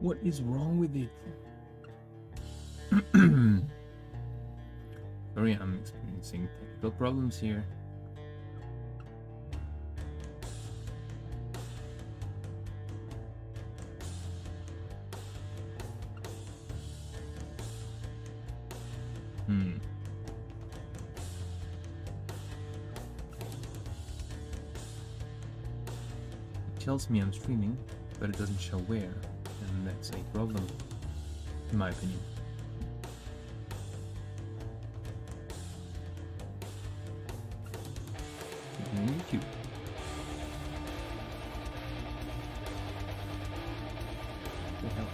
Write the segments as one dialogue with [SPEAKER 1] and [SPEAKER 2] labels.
[SPEAKER 1] What is wrong with it? Sorry, I'm experiencing technical problems here. It tells me I'm streaming, but it doesn't show where, and that's a problem, in my opinion. YouTube. What the hell?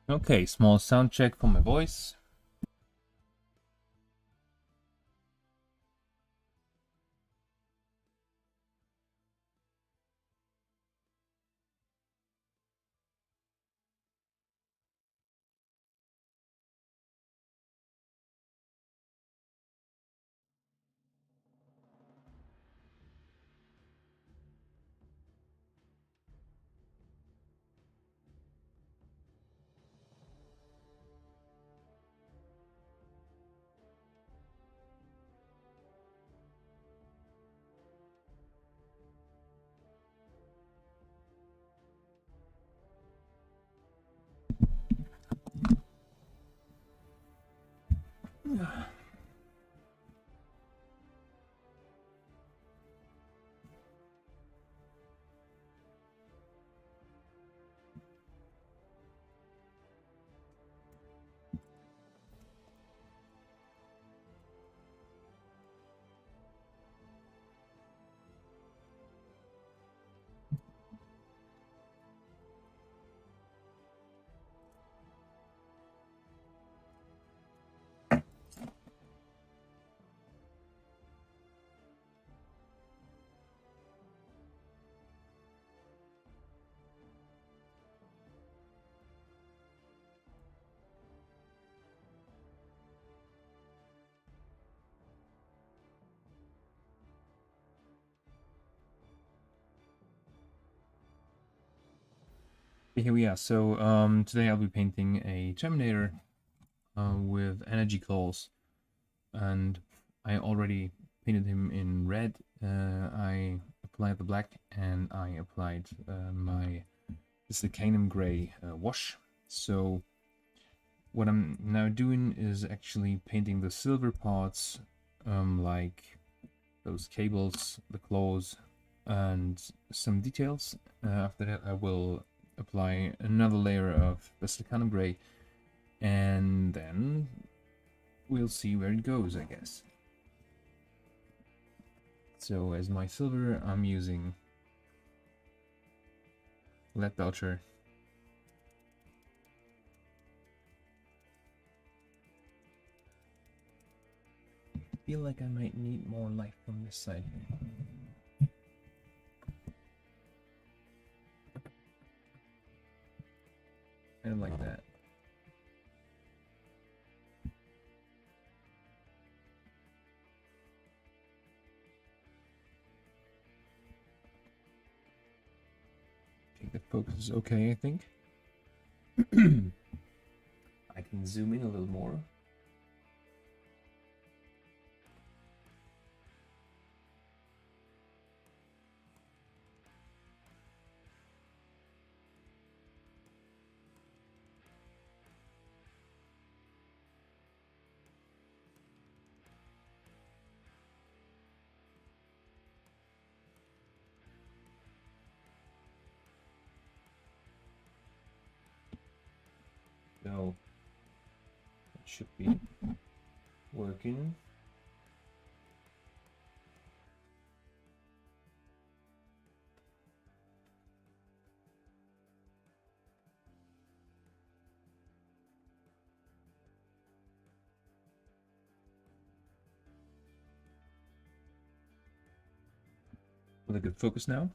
[SPEAKER 1] Okay, small sound check for my voice. Here we are. So today I'll be painting a Terminator with energy calls, and I already painted him in red. I applied the black, and I applied this is the Canum Gray wash. So what I'm now doing is actually painting the silver parts, like those cables, the claws, and some details. After that, I will apply another layer of Canum Gray, and then we'll see where it goes, I guess. So as my silver, I'm using Lead Belcher. I feel like I might need more light from this side. I don't like that. Okay, the focus is okay, I think. I can zoom in a little more. So it should be working. With a good focus now,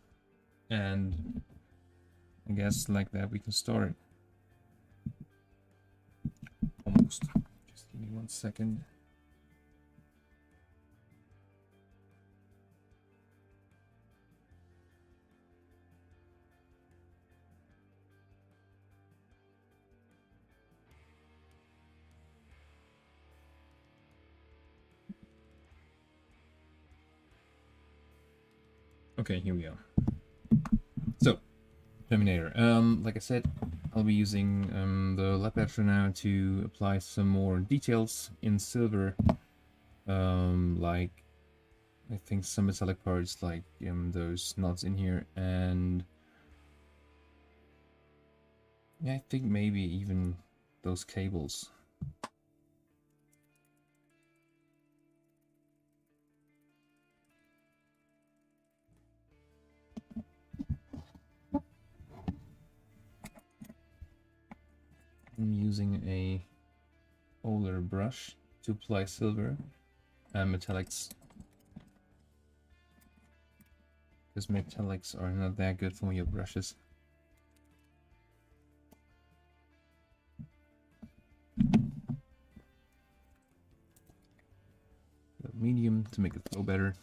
[SPEAKER 1] and I guess like that we can start. Almost. Just give me 1 second. Okay, here we are. So, Terminator. Like I said, I'll be using the Lead Belcher now to apply some more details in silver. Like I think some metallic parts, like those knots in here, and yeah, I think maybe even those cables. I'm using a older brush to apply silver and metallics, because metallics are not that good for your brushes. Medium to make it flow better.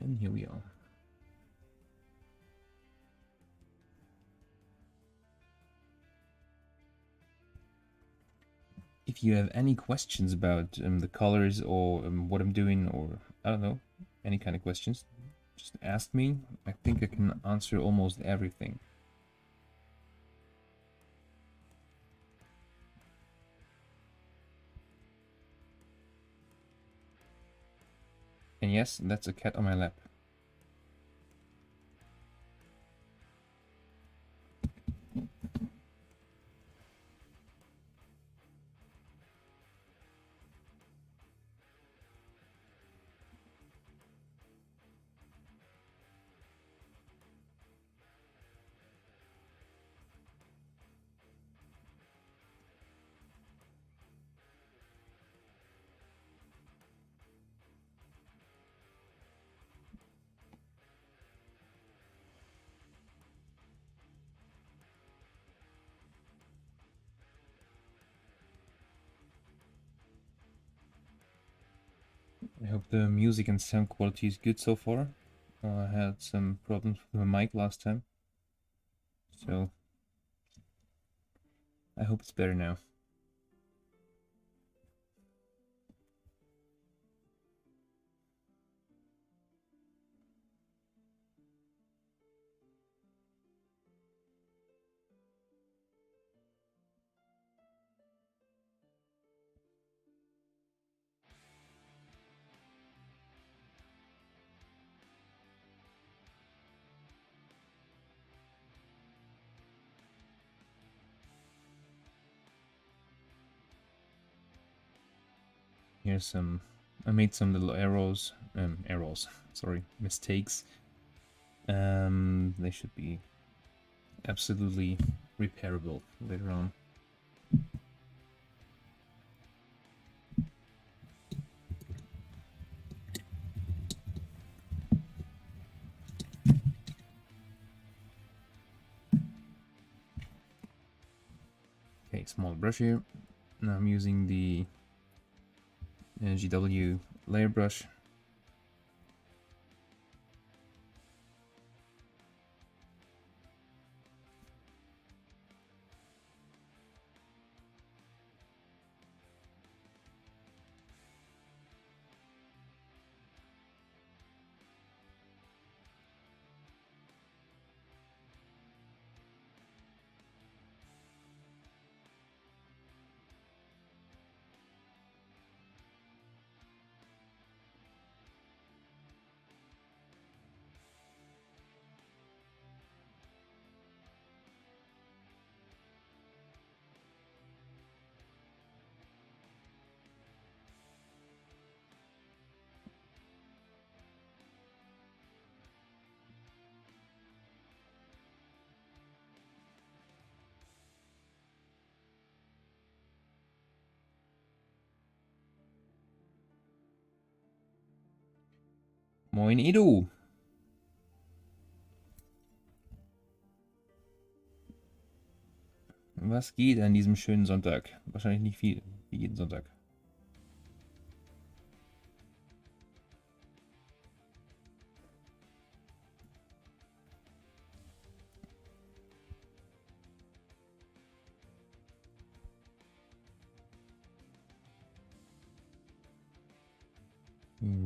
[SPEAKER 1] And here we are. If you have any questions about the colors or what I'm doing, or I don't know, any kind of questions, just ask me. I think I can answer almost everything. And yes, that's a cat on my lap. I hope the music and sound quality is good so far. I had some problems with my mic last time, so I hope it's better now. Here's some, I made some little sorry, mistakes. They should be absolutely repairable later on. Okay, small brush here. Now I'm using the GW layer brush. Moin Edu! Was geht an diesem schönen Sonntag? Wahrscheinlich nicht viel, wie jeden Sonntag.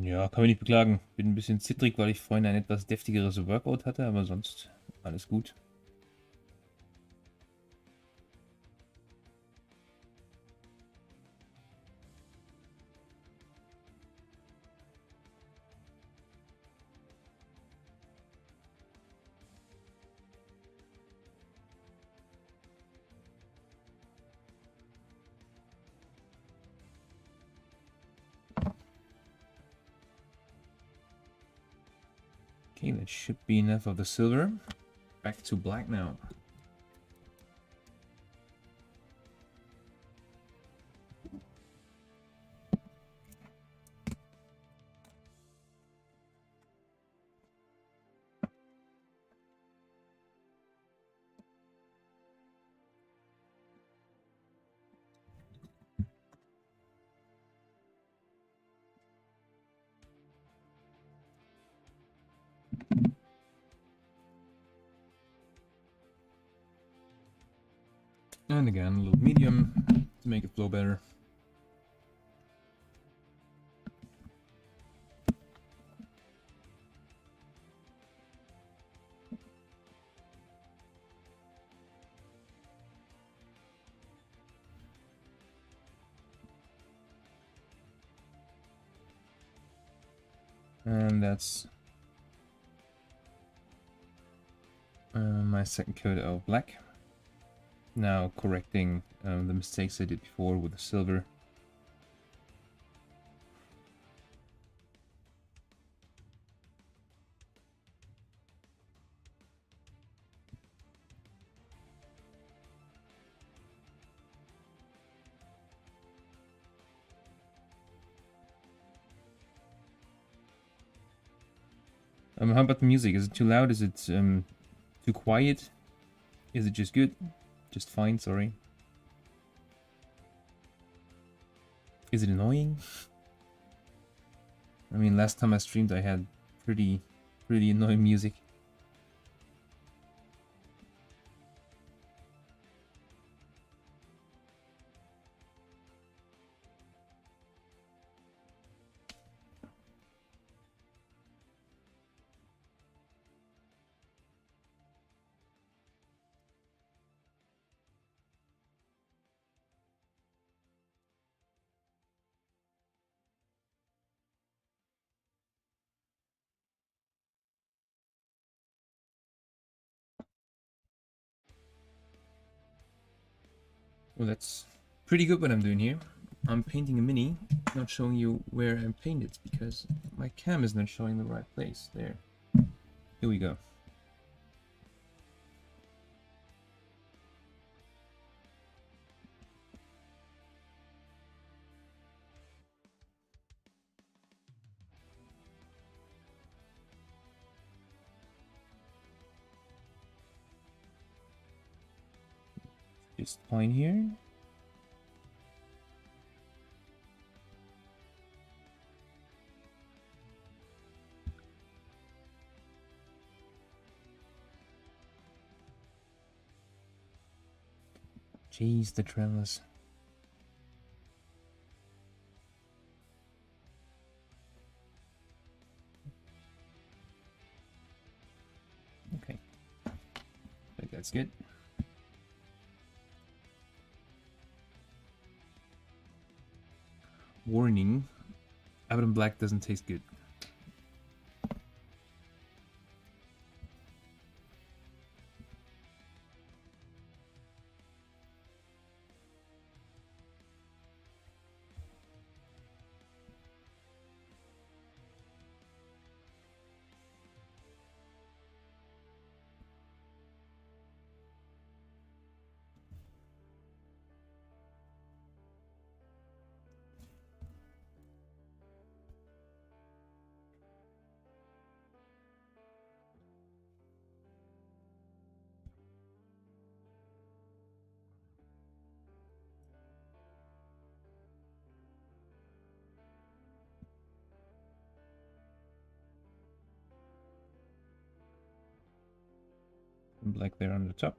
[SPEAKER 1] Ja, kann mich nicht beklagen. Bin ein bisschen zittrig, weil ich vorhin ein etwas deftigeres Workout hatte, aber sonst alles gut. Okay, that should be enough of the silver. Back to black now. And again, a little medium to make it flow better. And that's my second coat of black. Now correcting the mistakes I did before with the silver. How about the music? Is it too loud? Is it too quiet? Is it just good? Just fine, sorry. Is it annoying? I mean, last time I streamed I had pretty annoying music. Well, that's pretty good what I'm doing here. I'm painting a mini, not showing you where I painted because my cam is not showing the right place. There. Here we go. Just fine here. Jeez, the tremors. Okay. I think that's good. Warning, Abaddon Black doesn't taste good. Black there on the top.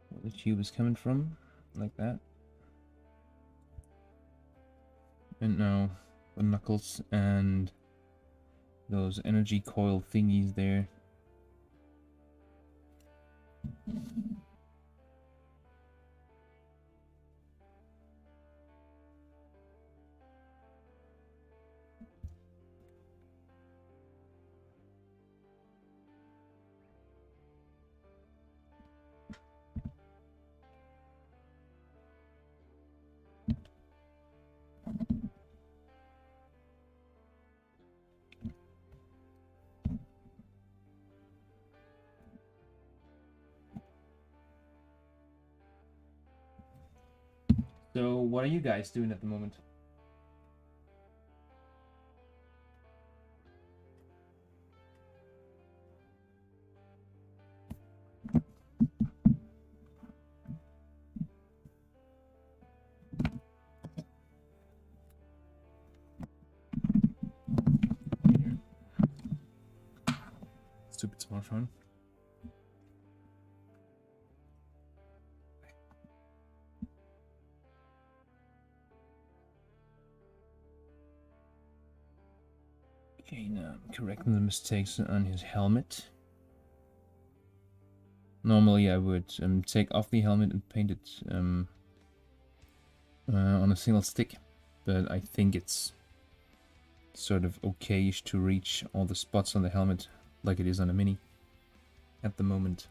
[SPEAKER 1] Where the tube is coming from, like that. And now the knuckles and those energy coil thingies there. So what are you guys doing at the moment? Stupid smartphone. Okay, now I'm correcting the mistakes on his helmet. Normally I would take off the helmet and paint it on a single stick, but I think it's sort of okayish to reach all the spots on the helmet like it is on a Mini at the moment.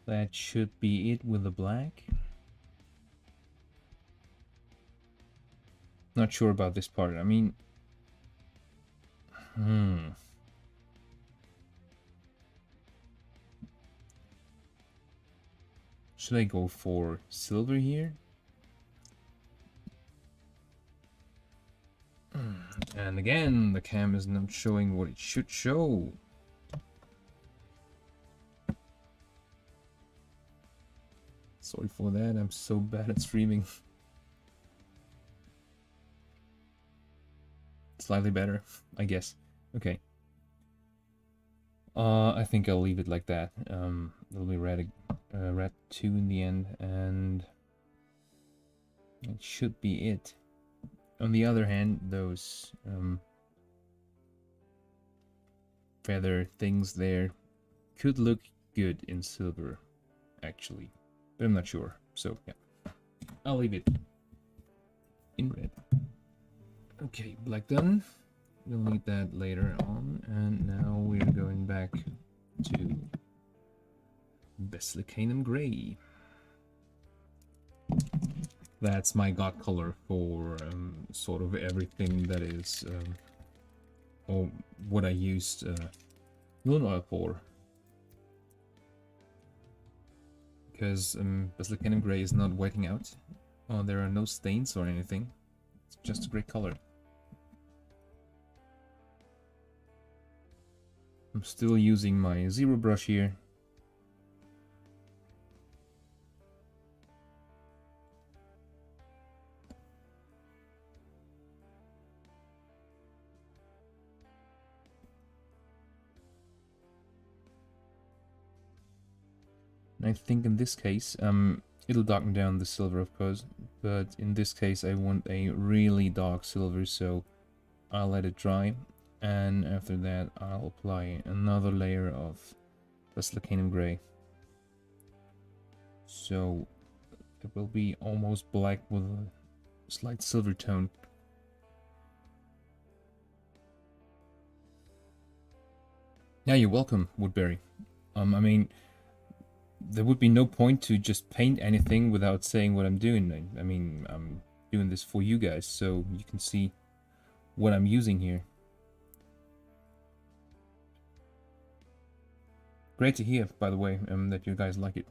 [SPEAKER 1] That should be it with the black. Not sure about this part. I mean, should I go for silver here? And again, the cam is not showing what it should show. Sorry for that, I'm so bad at streaming. Slightly better, I guess. Okay. I think I'll leave it like that. It'll be red 2 in the end, and it should be it. On the other hand, those feather things there could look good in silver, actually, but I'm not sure. So yeah, I'll leave it in red. Okay, black done. We'll need that later on, and now we're going back to Beslecanum Grey. That's my god color for sort of everything that is, or what I used moon oil for. Because Beslecanum Grey is not wetting out. There are no stains or anything. It's just a great color. I'm still using my zero brush here. I think in this case, it'll darken down the silver, of course, but in this case I want a really dark silver, so I'll let it dry, and after that I'll apply another layer of Beslecanum Grey. So it will be almost black with a slight silver tone. Yeah, you're welcome, Woodberry. I mean, there would be no point to just paint anything without saying what I'm doing. I mean, I'm doing this for you guys, so you can see what I'm using here. Great to hear, by the way, that you guys like it.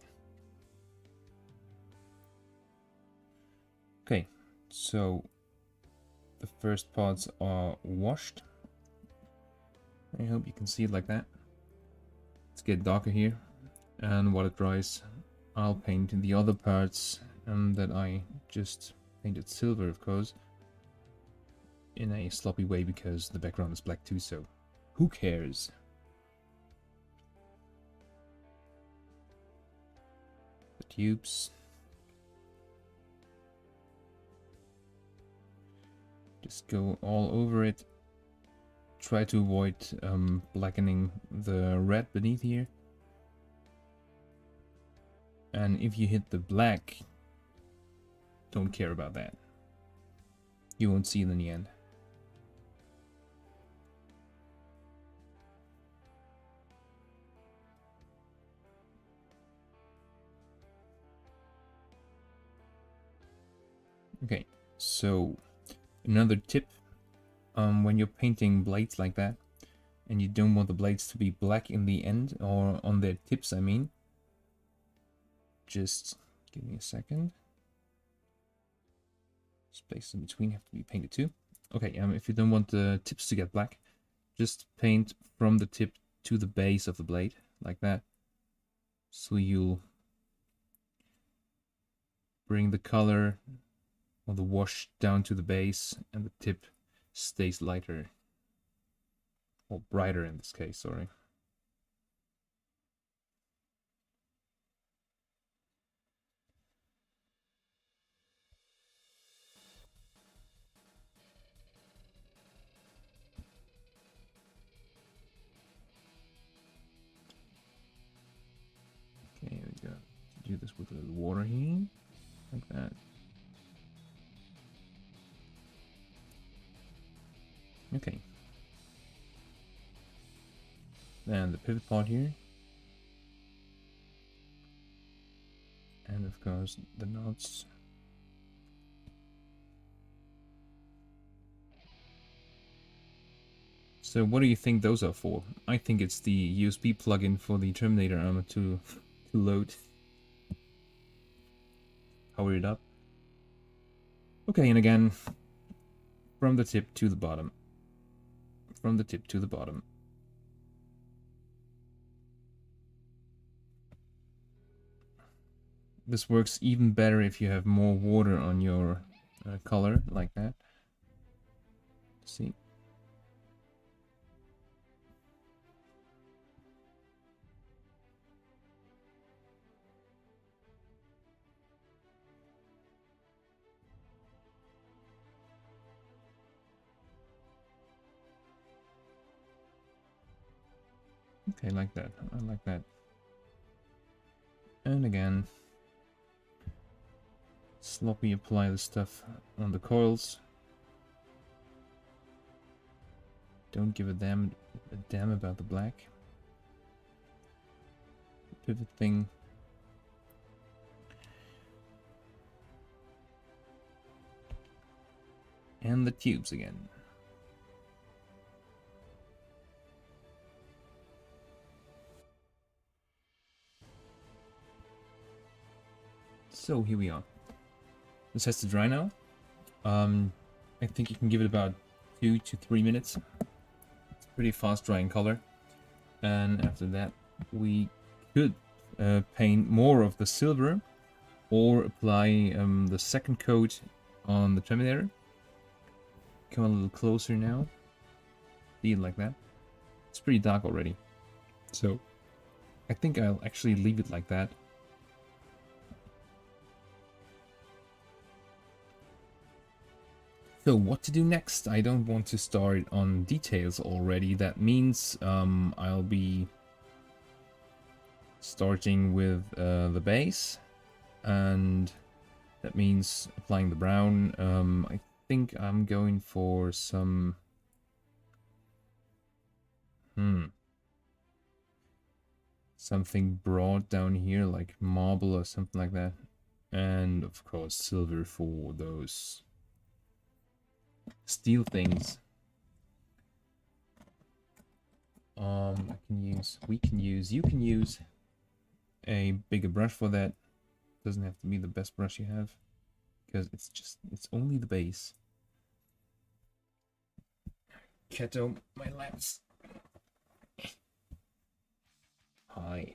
[SPEAKER 1] Okay, so the first parts are washed. I hope you can see it like that. Let's get darker here, and while it dries, I'll paint the other parts that I just painted silver, of course, in a sloppy way because the background is black too, so who cares? The tubes. Just go all over it. Try to avoid blackening the red beneath here. And if you hit the black, don't care about that. You won't see it in the end. Okay, so another tip, when you're painting blades like that, and you don't want the blades to be black in the end, or on their tips, I mean, just give me a second. Space in between have to be painted too. Okay, if you don't want the tips to get black, just paint from the tip to the base of the blade, like that. So you'll bring the color or the wash down to the base, and the tip stays lighter. Or brighter in this case, sorry. Okay, we got to do this with a little water here, like that. Okay. Then the pivot part here. And of course the nuts. So what do you think those are for? I think it's the USB plugin for the Terminator armor to load. Power it up. Okay, and again, from the tip to the bottom. From the tip to the bottom. This works even better if you have more water on your color, like that. See? Okay, like that. I like that. And again, sloppy apply the stuff on the coils. Don't give a damn about the black. The pivot thing. And the tubes again. So here we are. This has to dry now. I think you can give it about 2 to 3 minutes. It's pretty fast drying color. And after that, we could paint more of the silver or apply the second coat on the Terminator. Come a little closer now. See it like that. It's pretty dark already. So I think I'll actually leave it like that. So what to do next? I don't want to start on details already. That means I'll be starting with the base, and that means applying the brown. I think I'm going for some something broad down here, like marble or something like that. And of course silver for those steel things. You can use a bigger brush for that. Doesn't have to be the best brush you have, because it's only the base. Keto, my laps. Hi.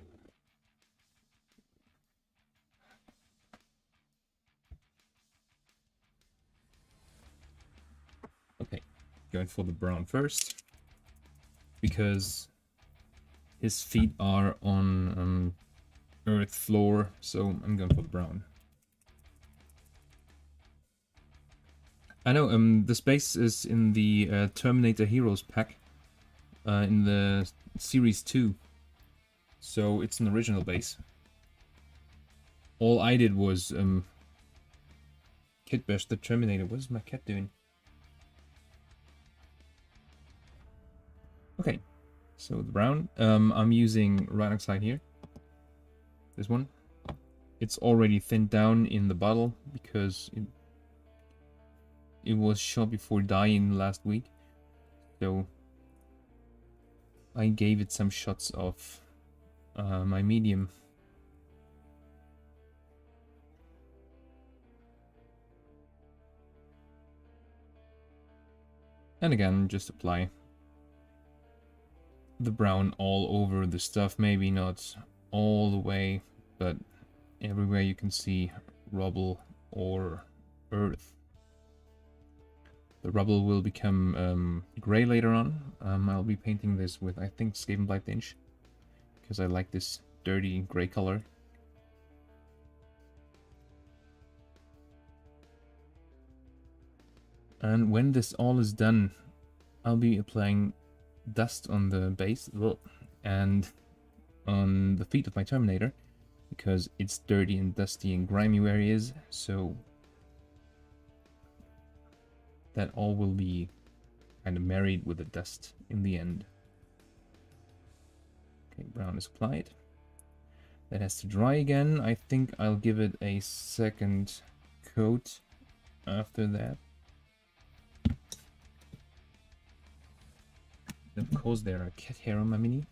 [SPEAKER 1] Okay, going for the brown first, because his feet are on earth floor, so I'm going for the brown. I know, this base is in the Terminator Heroes pack, in the Series 2, so it's an original base. All I did was kit bash the Terminator. What is my cat doing? Okay, so the brown, I'm using right oxide here. This one. It's already thinned down in the bottle because it was shot before dying last week. So I gave it some shots of my medium. And again, just apply the brown all over the stuff. Maybe not all the way, but everywhere you can see rubble or earth. The rubble will become gray later on. I'll be painting this with, I think, Skaven Black Tinge, because I like this dirty gray color. And when this all is done, I'll be applying dust on the base and on the feet of my Terminator, because it's dirty and dusty and grimy where he is, so that all will be kind of married with the dust in the end. Okay, brown is applied. That has to dry again. I think I'll give it a second coat after that. Of course there are cat hair on my mini.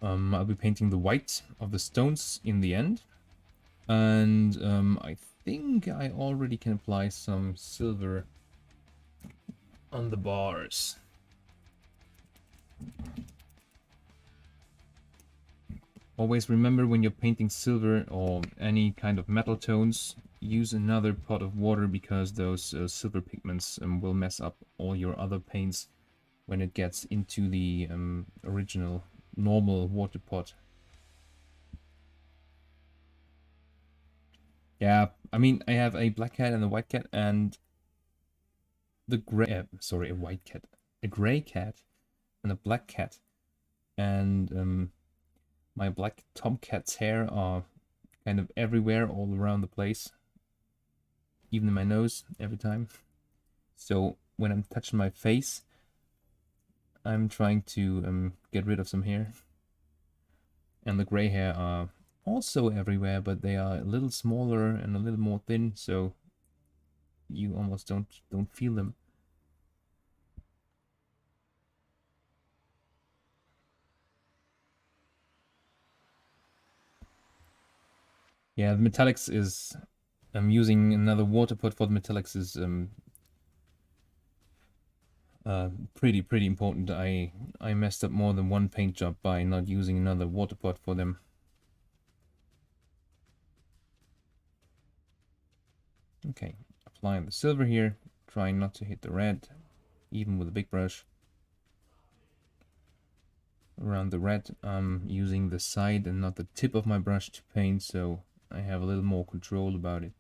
[SPEAKER 1] I'll be painting the white of the stones in the end. And I think I already can apply some silver on the bars. Always remember, when you're painting silver or any kind of metal tones, use another pot of water, because those silver pigments will mess up all your other paints when it gets into the original normal water pot. Yeah, I mean, I have a black cat and a white cat, and the gray, sorry, a white cat, a gray cat and a black cat, and my black tomcat's hair are kind of everywhere, all around the place, even in my nose every time. So when I'm touching my face, I'm trying to get rid of some hair. And the gray hair are also everywhere, but they are a little smaller and a little more thin, so you almost don't feel them. Yeah, the metallics is, I'm using another water pot for the metallics is pretty important. I messed up more than one paint job by not using another water pot for them. Okay, applying the silver here, trying not to hit the red, even with a big brush. Around the red, I'm using the side and not the tip of my brush to paint, so I have a little more control about it.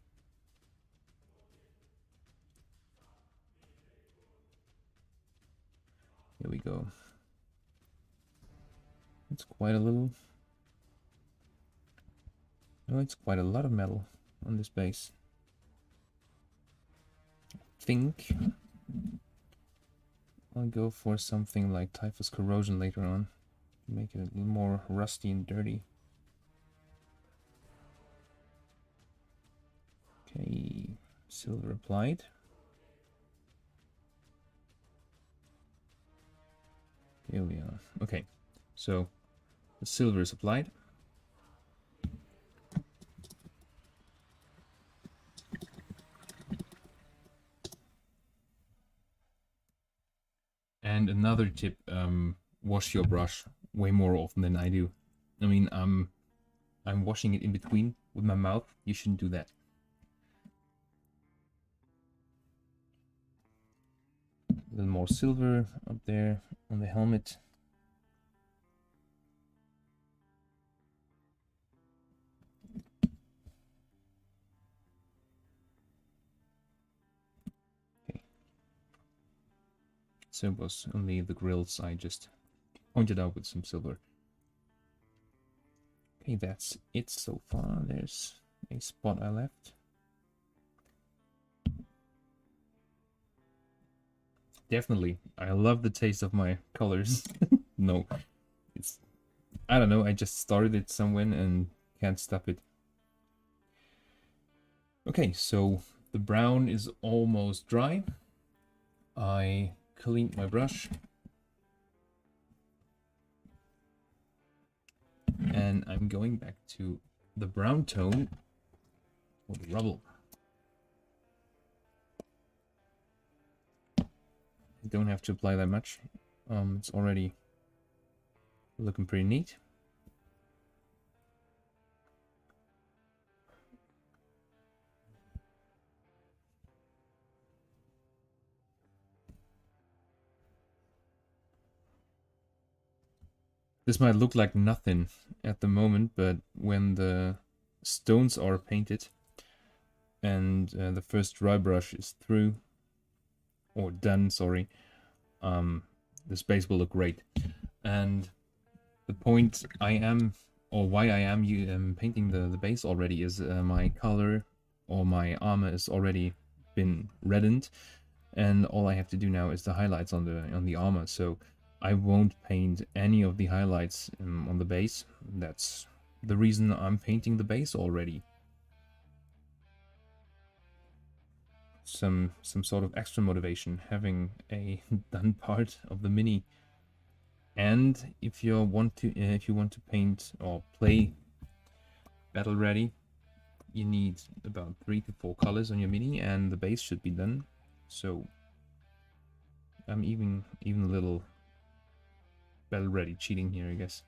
[SPEAKER 1] Here we go. It's quite a little. Oh, it's quite a lot of metal on this base. I think I'll go for something like Typhus Corrosion later on to make it a little more rusty and dirty. Okay, silver applied. Here we are. Okay, so the silver is applied. And another tip, wash your brush way more often than I do. I mean, I'm washing it in between with my mouth. You shouldn't do that. A little more silver up there on the helmet. Okay. So it was only the grills I just pointed out with some silver. Okay, that's it so far. There's a spot I left. Definitely, I love the taste of my colors. No, it's, I don't know, I just started it somewhere and can't stop it. Okay, so the brown is almost dry. I cleaned my brush. And I'm going back to the brown tone or the rubble. I don't have to apply that much. It's already looking pretty neat. This might look like nothing at the moment, but when the stones are painted and the first dry brush is through, or done, sorry, the space will look great. And the point I am, or why I am painting the base already is my color or my armor is already been reddened, and all I have to do now is the highlights on the armor. So I won't paint any of the highlights on the base. That's the reason I'm painting the base already. Some sort of extra motivation having a done part of the mini. And if you want to paint or play battle ready, you need about 3 to 4 colors on your mini, and the base should be done. So I'm even a little battle ready cheating here, I guess.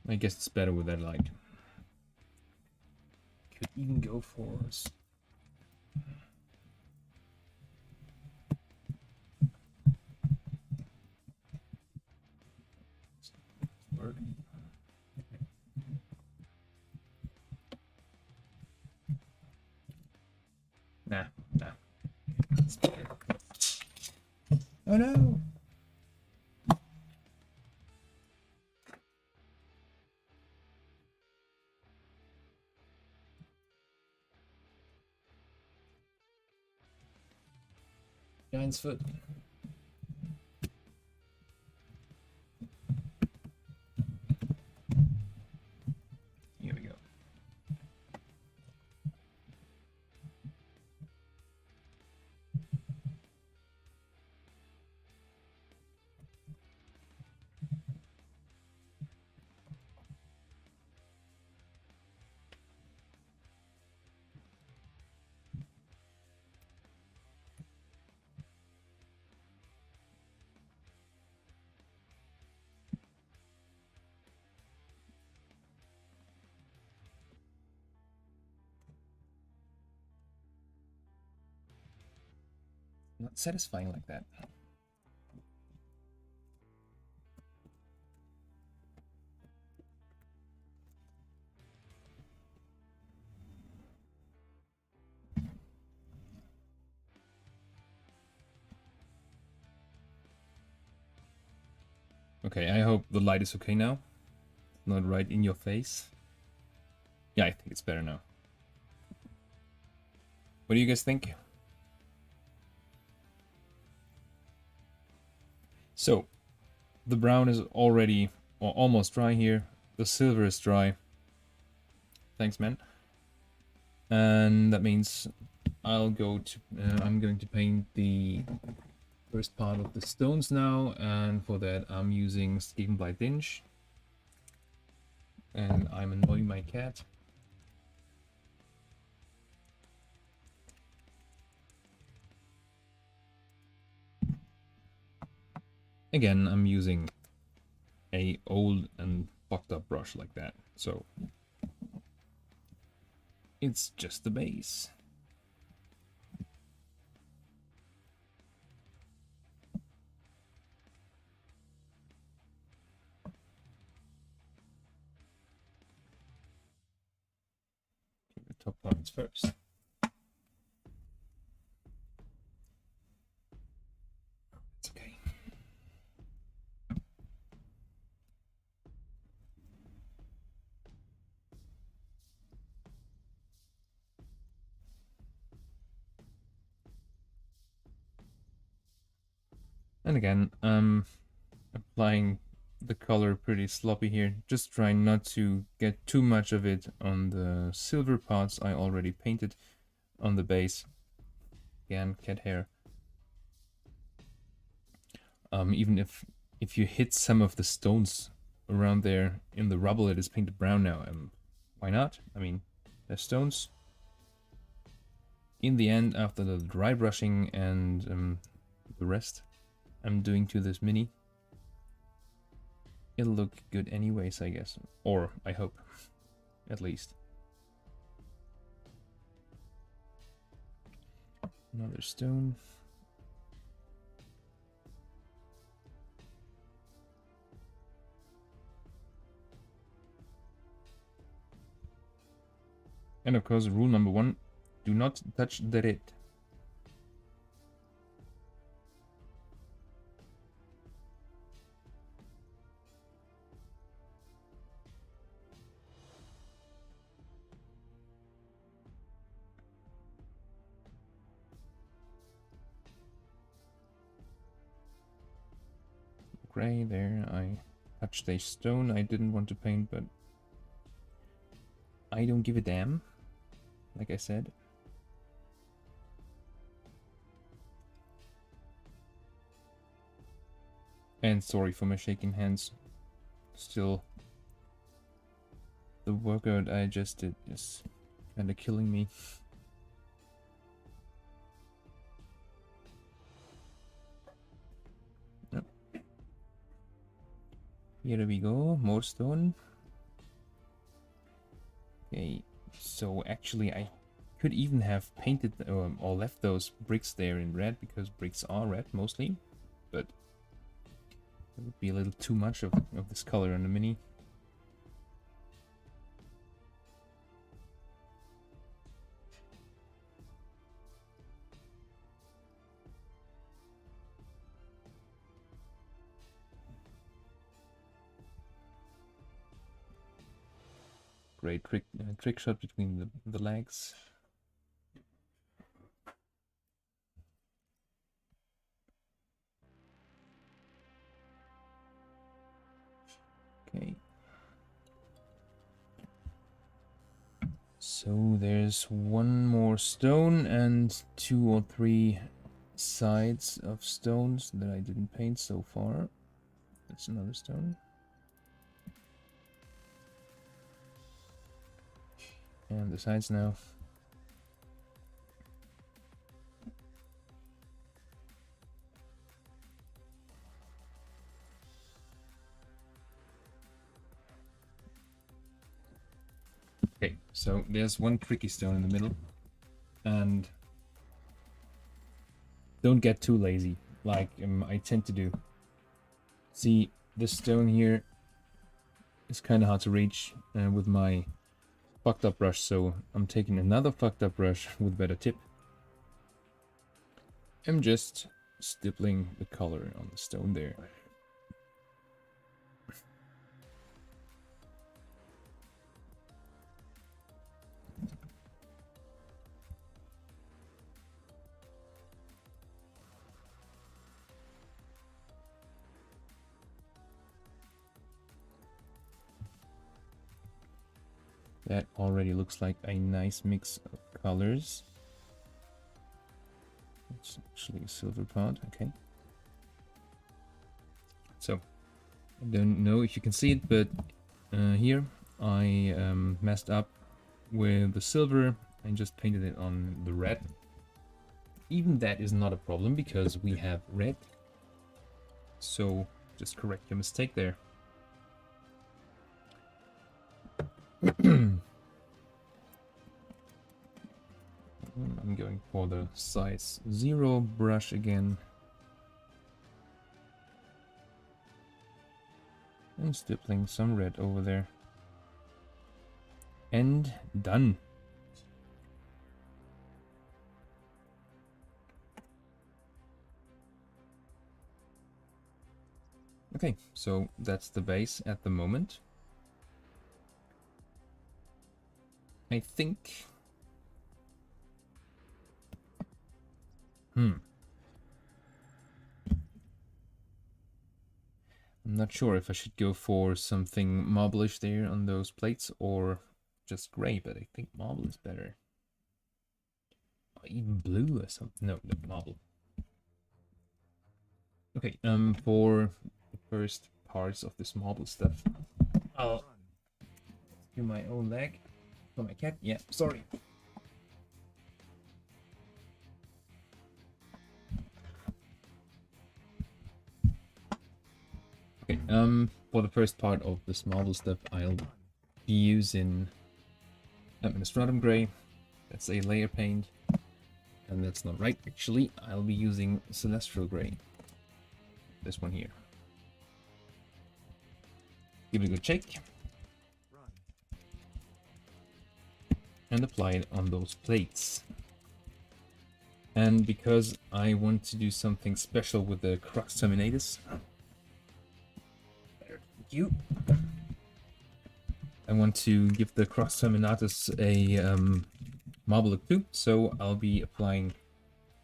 [SPEAKER 1] I guess it's better with that light. Could even go for work. Nah. Oh no! Giant's foot. Here we go. not satisfying like that. Okay, I hope the light is okay now. Not right in your face. Yeah, I think it's better now. What do you guys think? So, the brown is already or almost dry here. The silver is dry. Thanks, man. And that means I'm going to paint the first part of the stones now, and for that I'm using Skevenblight Dinge. And I'm annoying my cat. Again, I'm using a old and fucked up brush like that, so it's just the base. The top parts first. It's okay. And again, I'm applying the color pretty sloppy here, just trying not to get too much of it on the silver parts I already painted on the base. Again, cat hair. Even if you hit some of the stones around there in the rubble, it is painted brown now. Why not? I mean, they're stones. In the end, after the dry brushing and the rest I'm doing to this mini, it'll look good anyways, I guess. Or I hope, at least. Another stone. And of course, rule number 1, do not touch the red. Gray there, I touched a stone I didn't want to paint, but I don't give a damn, like I said. And sorry for my shaking hands. Still, the workout I just did is kind of killing me. Yep. Here we go, more stone. Okay, so actually I could even have painted or left those bricks there in red, because bricks are red mostly, but it would be a little too much of this color on the mini. Great trick shot between the legs. Okay. So there's one more stone and 2 or 3 sides of stones that I didn't paint so far. That's another stone. And the sides now. Okay, so there's one tricky stone in the middle, and don't get too lazy, like I tend to do. See, this stone here is kind of hard to reach with my fucked up brush, so I'm taking another fucked up brush with better tip. I'm just stippling the color on the stone there. That already looks like a nice mix of colors. It's actually a silver part, okay. So, I don't know if you can see it, but here I messed up with the silver and just painted it on the red. Even that is not a problem because we have red. So, just correct your mistake there. I'm going for the size 0 brush again. And stippling some red over there. And done. Okay, so that's the base at the moment. I think... I'm not sure if I should go for something marble-ish there on those plates or just gray, but I think marble is better. Or even blue or something. No, marble. Okay, for the first parts of this marble stuff, I'll do my own leg for my cat. Yeah, sorry. Okay, for the first part of this marble stuff, I'll be using Administratum Gray. That's a layer paint. And that's not right, actually. I'll be using Celestial Gray. This one here. Give it a good shake. And apply it on those plates. And because I want to do something special with the Crux Terminatus, I want to give the Crux Terminatus a marble look too, so I'll be applying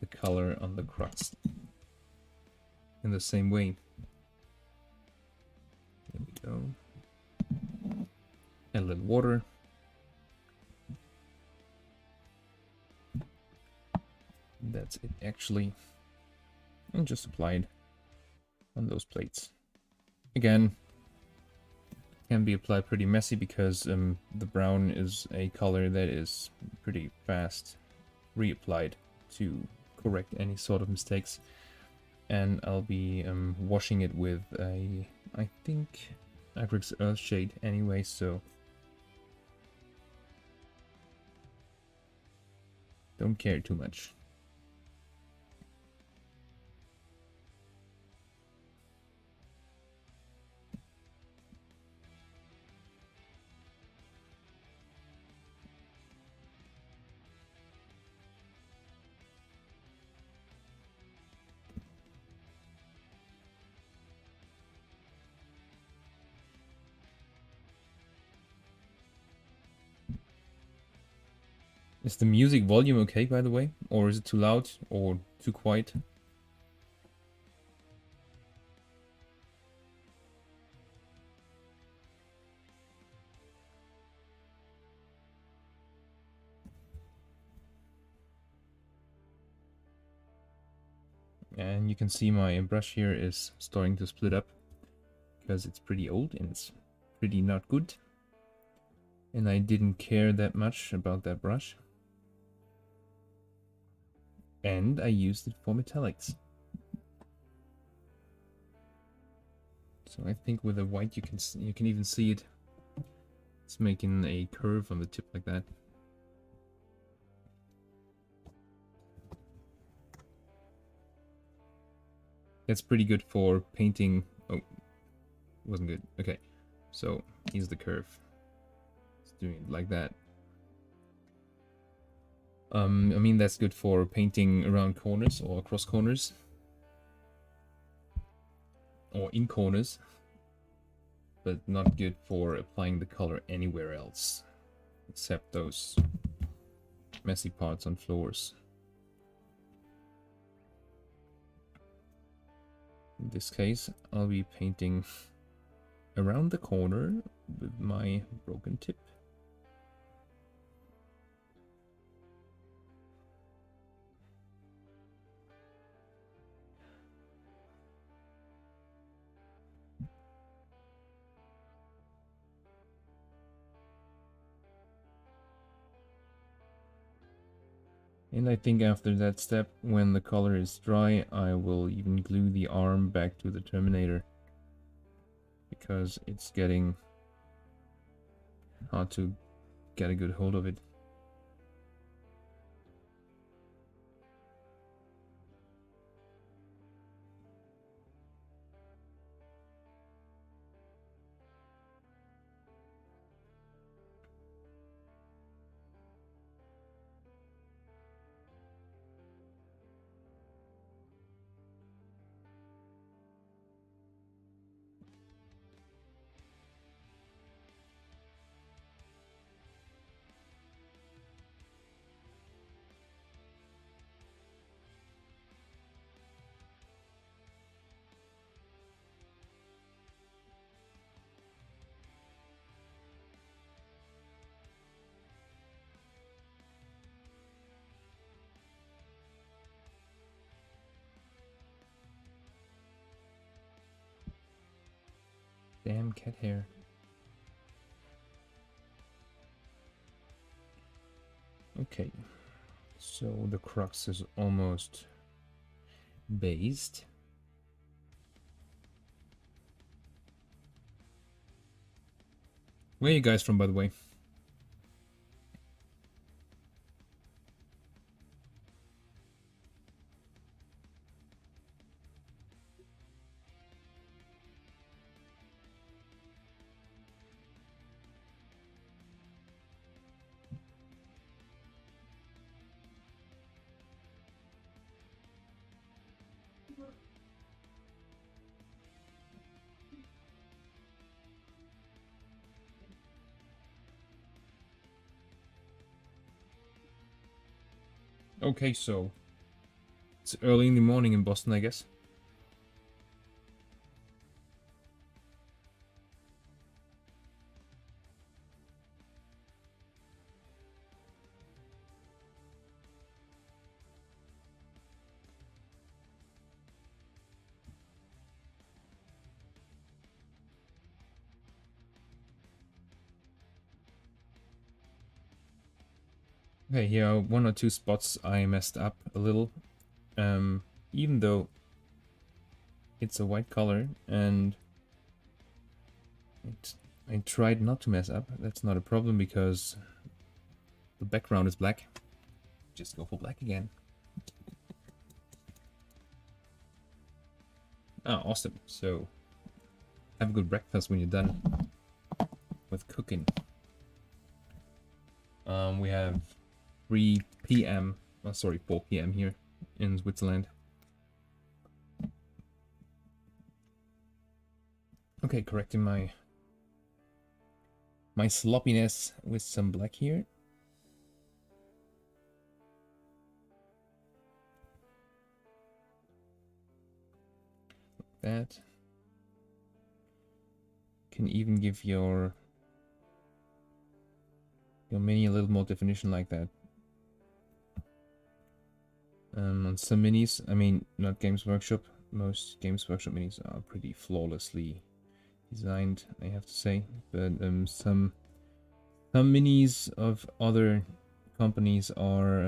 [SPEAKER 1] the color on the crux in the same way. There we go. And a little water. That's it actually. And just applied on those plates. Again, can be applied pretty messy because the brown is a color that is pretty fast reapplied to correct any sort of mistakes. And I'll be washing it with a, I think, Acrylic Earth shade anyway, so don't care too much. Is the music volume okay, by the way? Or is it too loud or too quiet? And you can see my brush here is starting to split up because it's pretty old and it's pretty not good. And I didn't care that much about that brush. And I used it for metallics. So I think with the white you can even see it. It's making a curve on the tip like that. That's pretty good for painting. Oh, wasn't good. Okay, so here's the curve. It's doing it like that. I mean, that's good for painting around corners or across corners. Or in corners. But not good for applying the color anywhere else. Except those messy parts on floors. In this case, I'll be painting around the corner with my broken tip. And I think after that step, when the color is dry, I will even glue the arm back to the Terminator. Because it's getting hard to get a good hold of it. Damn cat hair. Okay, so the crux is almost based. Where are you guys from, by the way? Okay, so it's early in the morning in Boston, I guess. Okay, here are one or two spots I messed up a little. Even though it's a white color and I tried not to mess up, that's not a problem because the background is black. Just go for black again. Ah, awesome. So, have a good breakfast when you're done with cooking. We have 3 p.m. Oh, sorry, 4 p.m. here in Switzerland. Okay, correcting my sloppiness with some black here. That can even give your mini a little more definition like that. On some minis, I mean, not Games Workshop, most Games Workshop minis are pretty flawlessly designed, I have to say, but some minis of other companies are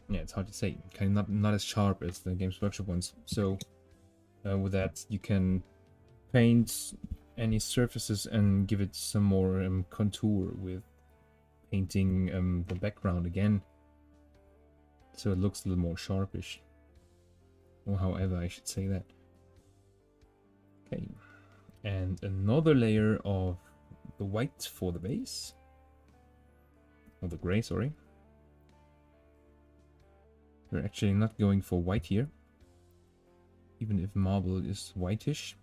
[SPEAKER 1] yeah, it's hard to say, kind of not as sharp as the Games Workshop ones. So with that, you can paint any surfaces and give it some more contour with painting the background again. so it looks a little more sharpish, or however I should say that. Okay, and another layer of the white for the base, or the gray, sorry. We're actually not going for white here, even if marble is whitish.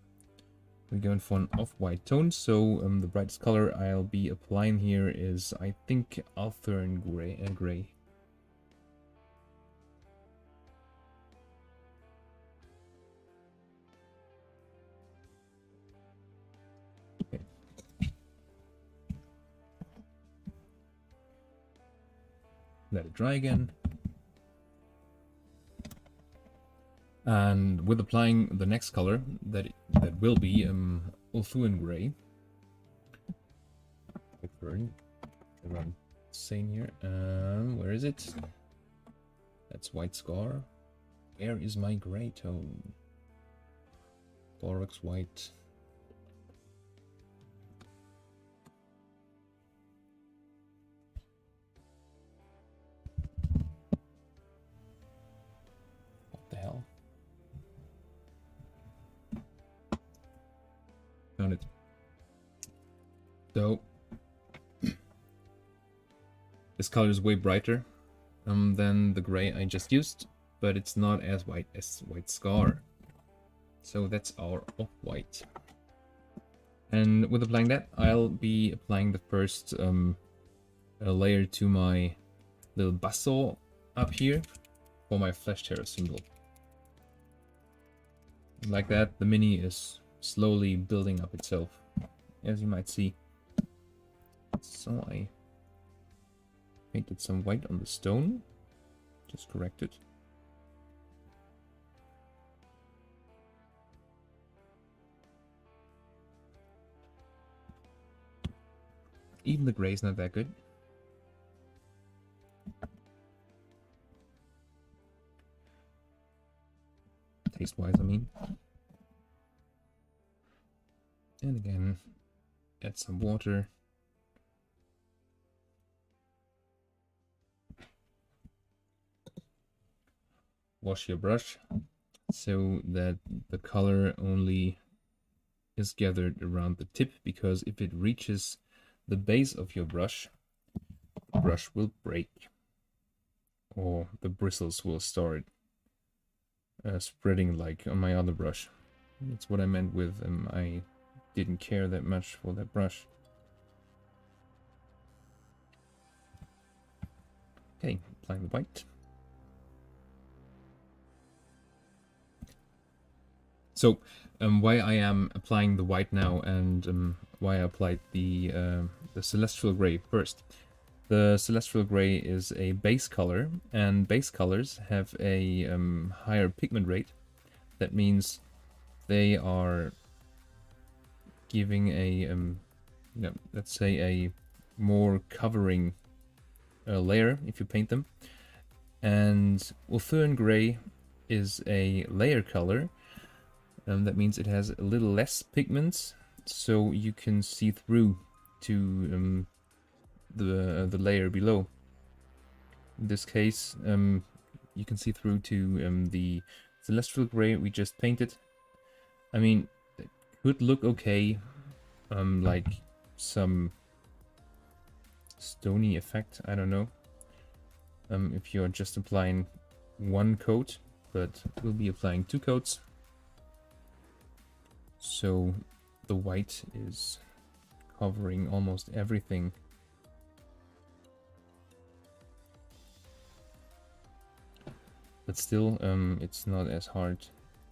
[SPEAKER 1] We're going for an off-white tone, so the brightest color I'll be applying here is, I think, Althern gray. Okay. Let it dry again. And with applying the next color, that will be Ulthuan gray. Everyone same here. Where is it? That's white scar. Where is my gray tone? Thorax white. What the hell? Found it. So this color is way brighter than the gray I just used, but it's not as white as white scar. So that's our off-white. And with applying that, I'll be applying the first layer to my little buzzsaw up here for my flash terror symbol. Like that, the mini is slowly building up itself, as you might see. So I painted some white on the stone, just correct it. Even the gray is not that good. Taste-wise, I mean. And again, add some water. Wash your brush so that the color only is gathered around the tip, because if it reaches the base of your brush, the brush will break, or the bristles will start spreading like on my other brush. That's what I meant with I didn't care that much for that brush. Okay, applying the white. So why I am applying the white now, and why I applied the celestial gray first. The celestial gray is a base color, and base colors have a higher pigment rate. That means they are giving a let's say a more covering layer if you paint them. And Ulthuan gray is a layer color. That means it has a little less pigments, so you can see through to the layer below. In this case, you can see through to the celestial gray we just painted. I mean, it could look okay, like some stony effect, I don't know, if you're just applying one coat, but we'll be applying 2 coats. So the white is covering almost everything. But still, it's not as hard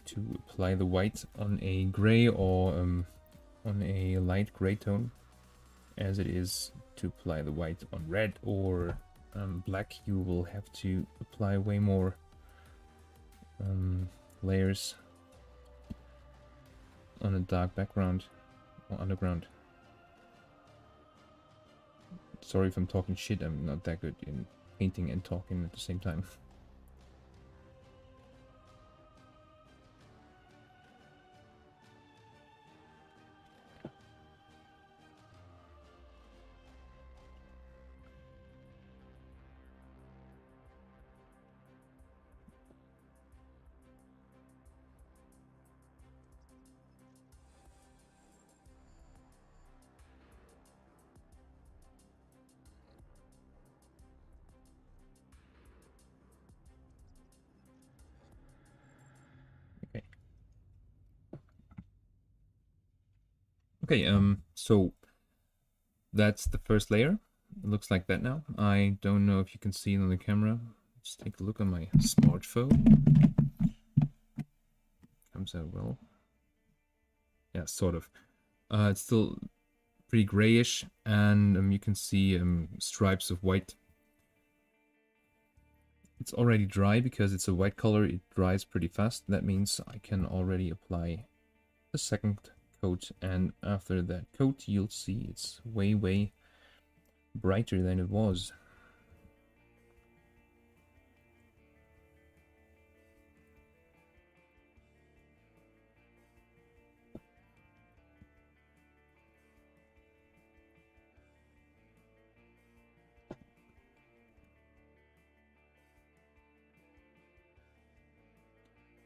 [SPEAKER 1] to apply the white on a gray or on a light gray tone as it is to apply the white on red or black. You will have to apply way more layers on a dark background or underground. Sorry if I'm talking shit, I'm not that good in painting and talking at the same time. Okay, so that's the first layer. It looks like that now. I don't know if you can see it on the camera. Let's take a look on my smartphone. Comes out well. Yeah, sort of. It's still pretty grayish, and you can see stripes of white. It's already dry because it's a white color. It dries pretty fast. That means I can already apply a second coat, and after that coat you'll see it's way brighter than it was.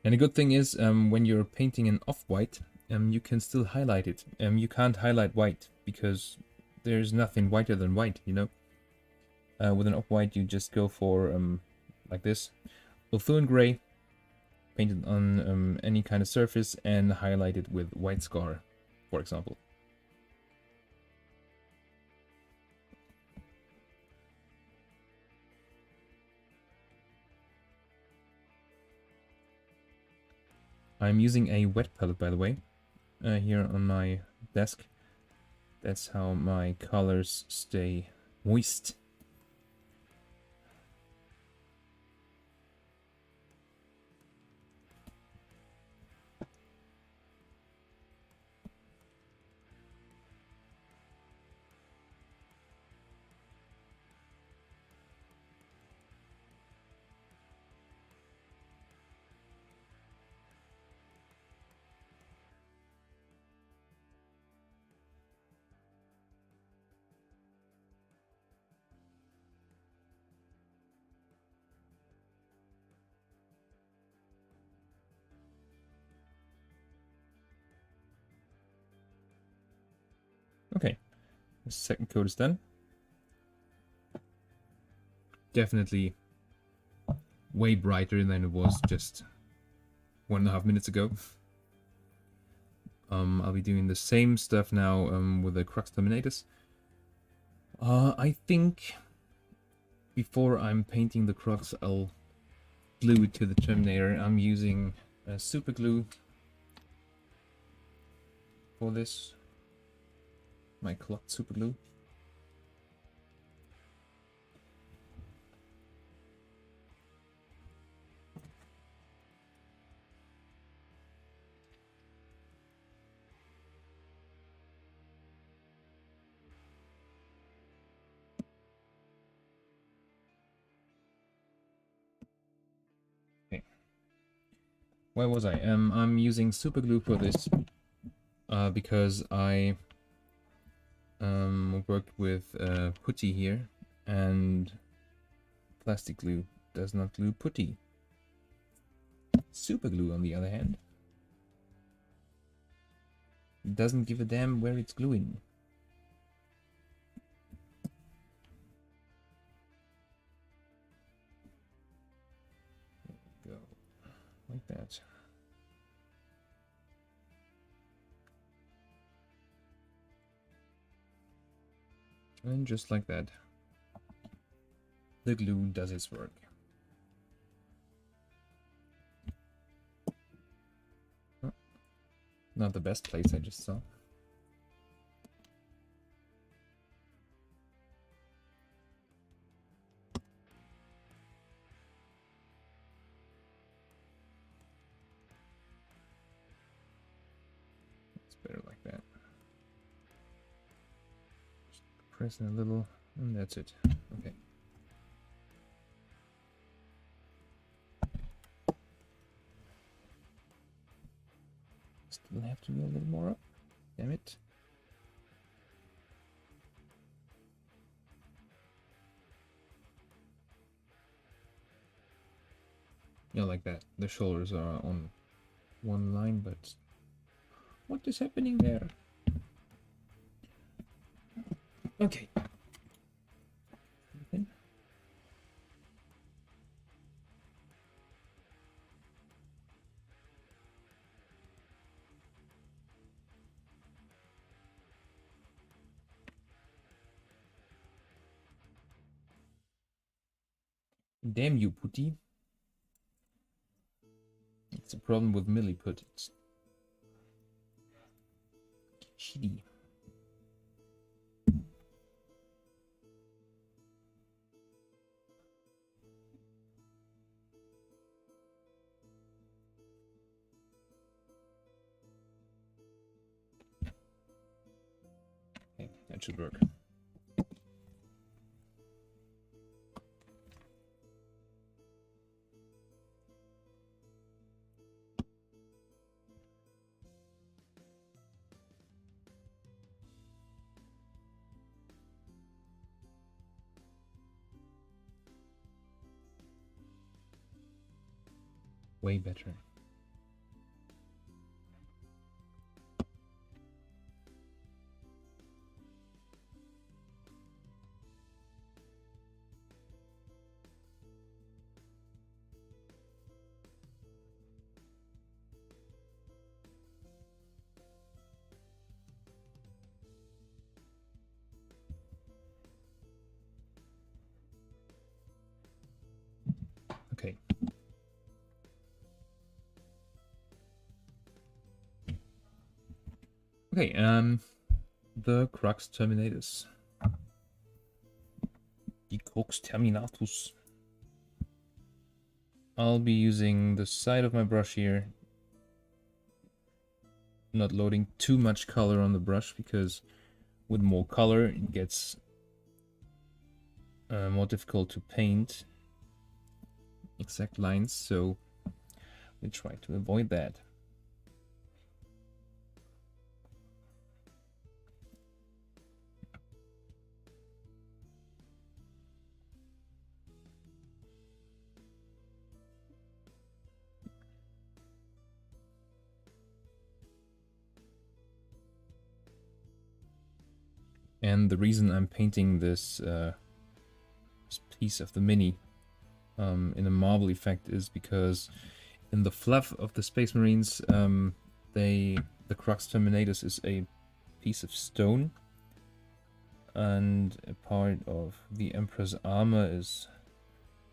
[SPEAKER 1] And the good thing is, when you're painting an off-white, you can still highlight it. You can't highlight white because there's nothing whiter than white, you know. With an off-white, you just go for like this, Ulthuan gray, paint it on any kind of surface, and highlight it with white scar, for example. I'm using a wet palette, by the way, here on my desk. That's how my colors stay moist. Okay, the second coat is done. Definitely way brighter than it was just 1.5 minutes ago. I'll be doing the same stuff now with the Crux Terminatus. I think before I'm painting the Crux, I'll glue it to the Terminator. I'm using super glue for this. My cloth super glue. Okay. Where was I? I'm using super glue for this because I worked with putty here, and plastic glue does not glue putty. Super glue, on the other hand, doesn't give a damn where it's gluing. There we go, like that. And just like that, the glue does its work. Oh, not the best place I just saw. It's better like that. Just press a little, and that's it. Okay. Still have to go a little more up. Damn it. Yeah, like that. The shoulders are on one line, but what is happening there? Okay. Damn you, Putty. It's a problem with Milliput. It's shitty. Okay, that should work. Way better. Okay. Okay, the Crux Terminatus. The Crux Terminatus. I'll be using the side of my brush here. Not loading too much color on the brush, because with more color it gets more difficult to paint exact lines, so we try to avoid that. And the reason I'm painting this, this piece of the Mini in a marble effect is because in the fluff of the Space Marines, the Crux Terminatus is a piece of stone, and a part of the Emperor's armor is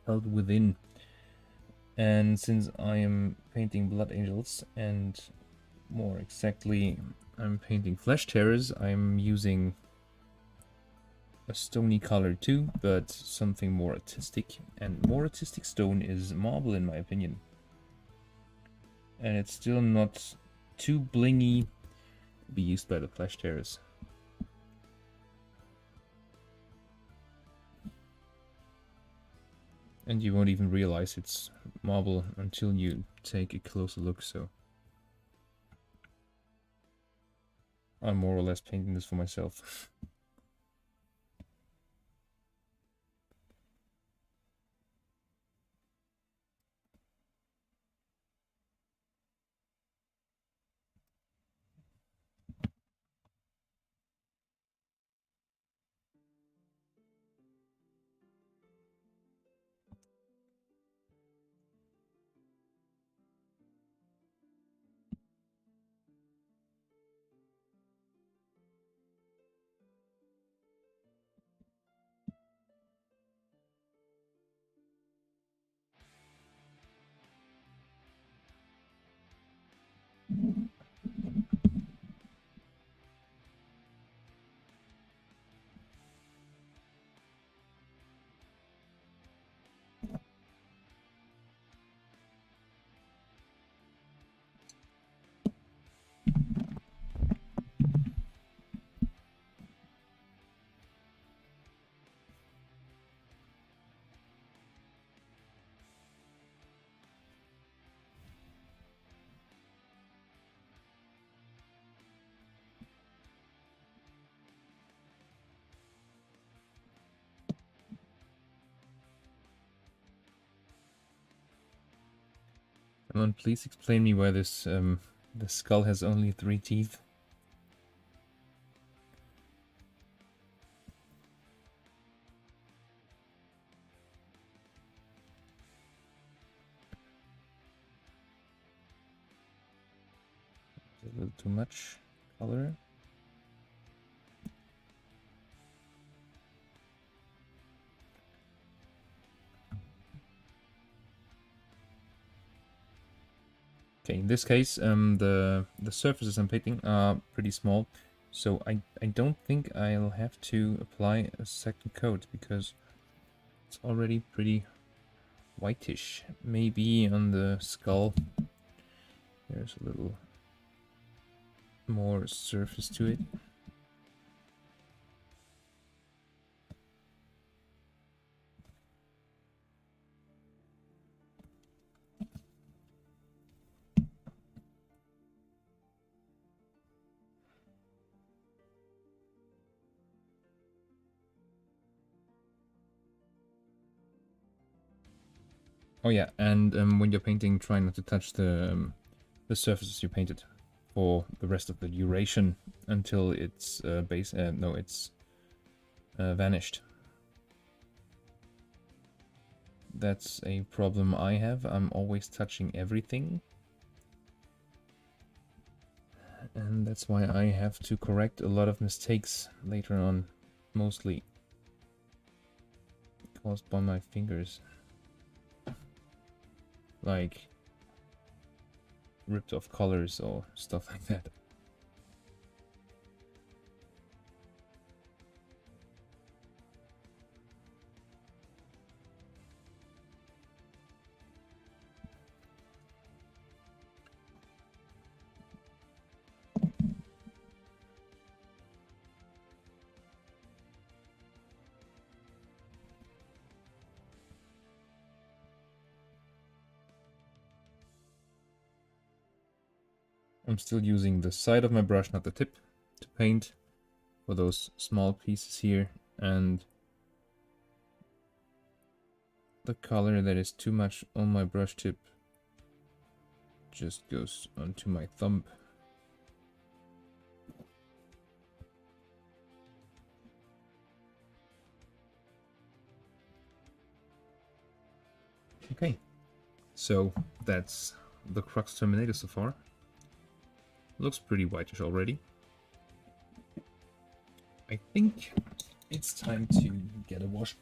[SPEAKER 1] held within. And since I am painting Blood Angels, and more exactly I'm painting Flesh Tearers, I'm using a stony color too, but something more artistic. And more artistic stone is marble, in my opinion. And it's still not too blingy to be used by the Flesh Tearers. And you won't even realize it's marble until you take a closer look, so I'm more or less painting this for myself. Come on, please explain me why this the skull has only 3 teeth. A little too much color. Okay, in this case, the surfaces I'm painting are pretty small, so I don't think I'll have to apply a second coat because it's already pretty whitish. Maybe on the skull there's a little more surface to it. Oh yeah, and when you're painting, try not to touch the surfaces you painted for the rest of the duration until it's vanished. That's a problem I have. I'm always touching everything, and that's why I have to correct a lot of mistakes later on, mostly caused by my fingers. Like ripped off colors or stuff like that. I'm still using the side of my brush, not the tip, to paint for those small pieces here, and the color that is too much on my brush tip just goes onto my thumb. Okay, so that's the Crux Terminator so far. Looks pretty whitish already. I think it's time to get a wash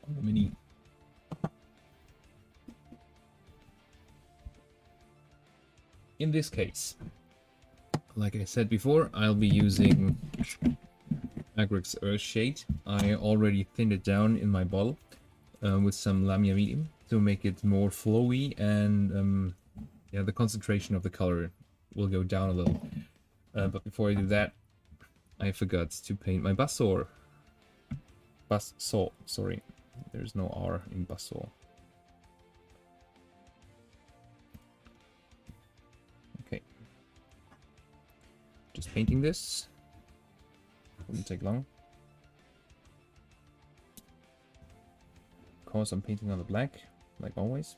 [SPEAKER 1] on the Mini. In this case, like I said before, I'll be using Agric's Earthshade. I already thinned it down in my bottle with some Lamia medium to make it more flowy, and yeah, the concentration of the color will go down a little. But before I do that, I forgot to paint my Buzzsaw. Sorry. There's no R in Buzzsaw. Okay. Just painting this. Wouldn't take long. Of course, I'm painting on the black, like always.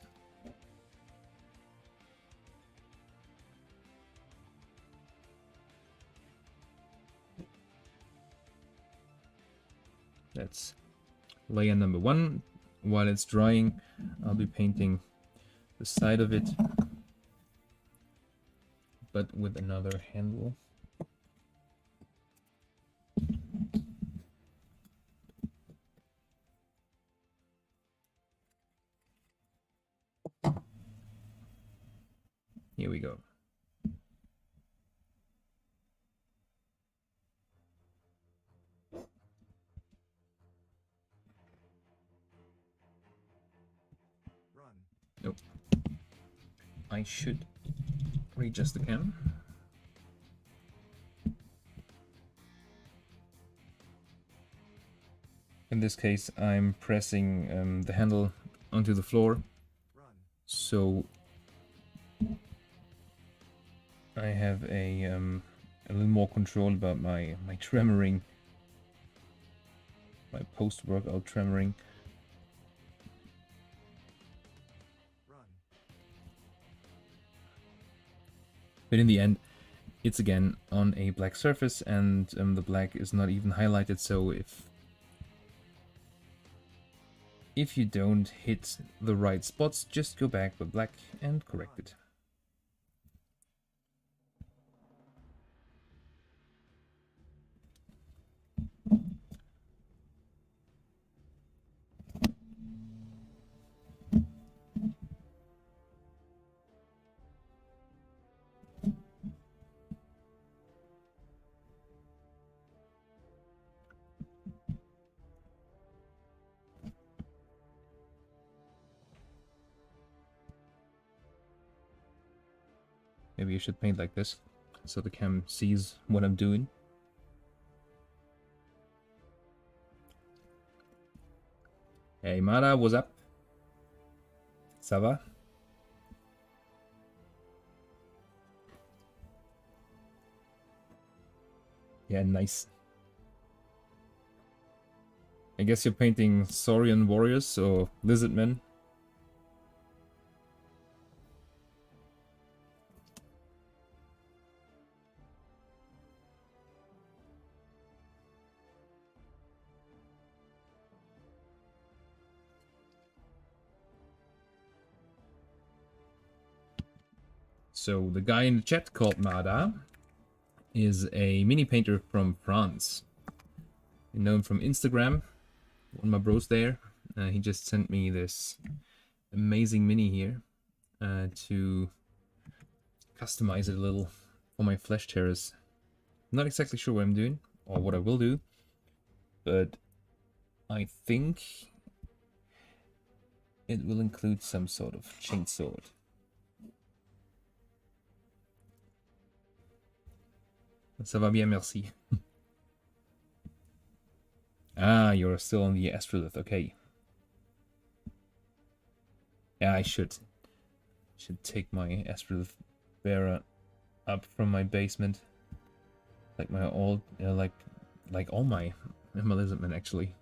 [SPEAKER 1] That's layer number 1. While it's drying, I'll be painting the side of it, but with another handle. Here we go. Nope. I should readjust the cam. In this case, I'm pressing the handle onto the floor, so I have a little more control about my tremoring, my post-workout tremoring. But in the end, it's again on a black surface, and the black is not even highlighted, so if you don't hit the right spots, just go back with black and correct it. Maybe I should paint like this, so the cam sees what I'm doing. Hey Mara, what's up? Ça va? Yeah, nice. I guess you're painting Saurian warriors or lizard men. So the guy in the chat called Mada is a mini painter from France. You know him from Instagram. One of my bros there. He just sent me this amazing mini here to customize it a little for my flesh terrace. I'm not exactly sure what I'm doing or what I will do, but I think it will include some sort of chainsword. Ça va bien, merci. Ah, you're still on the astrolith, okay. Yeah, I should take my astrolith bearer up from my basement, like my old, like all my lizardmen actually.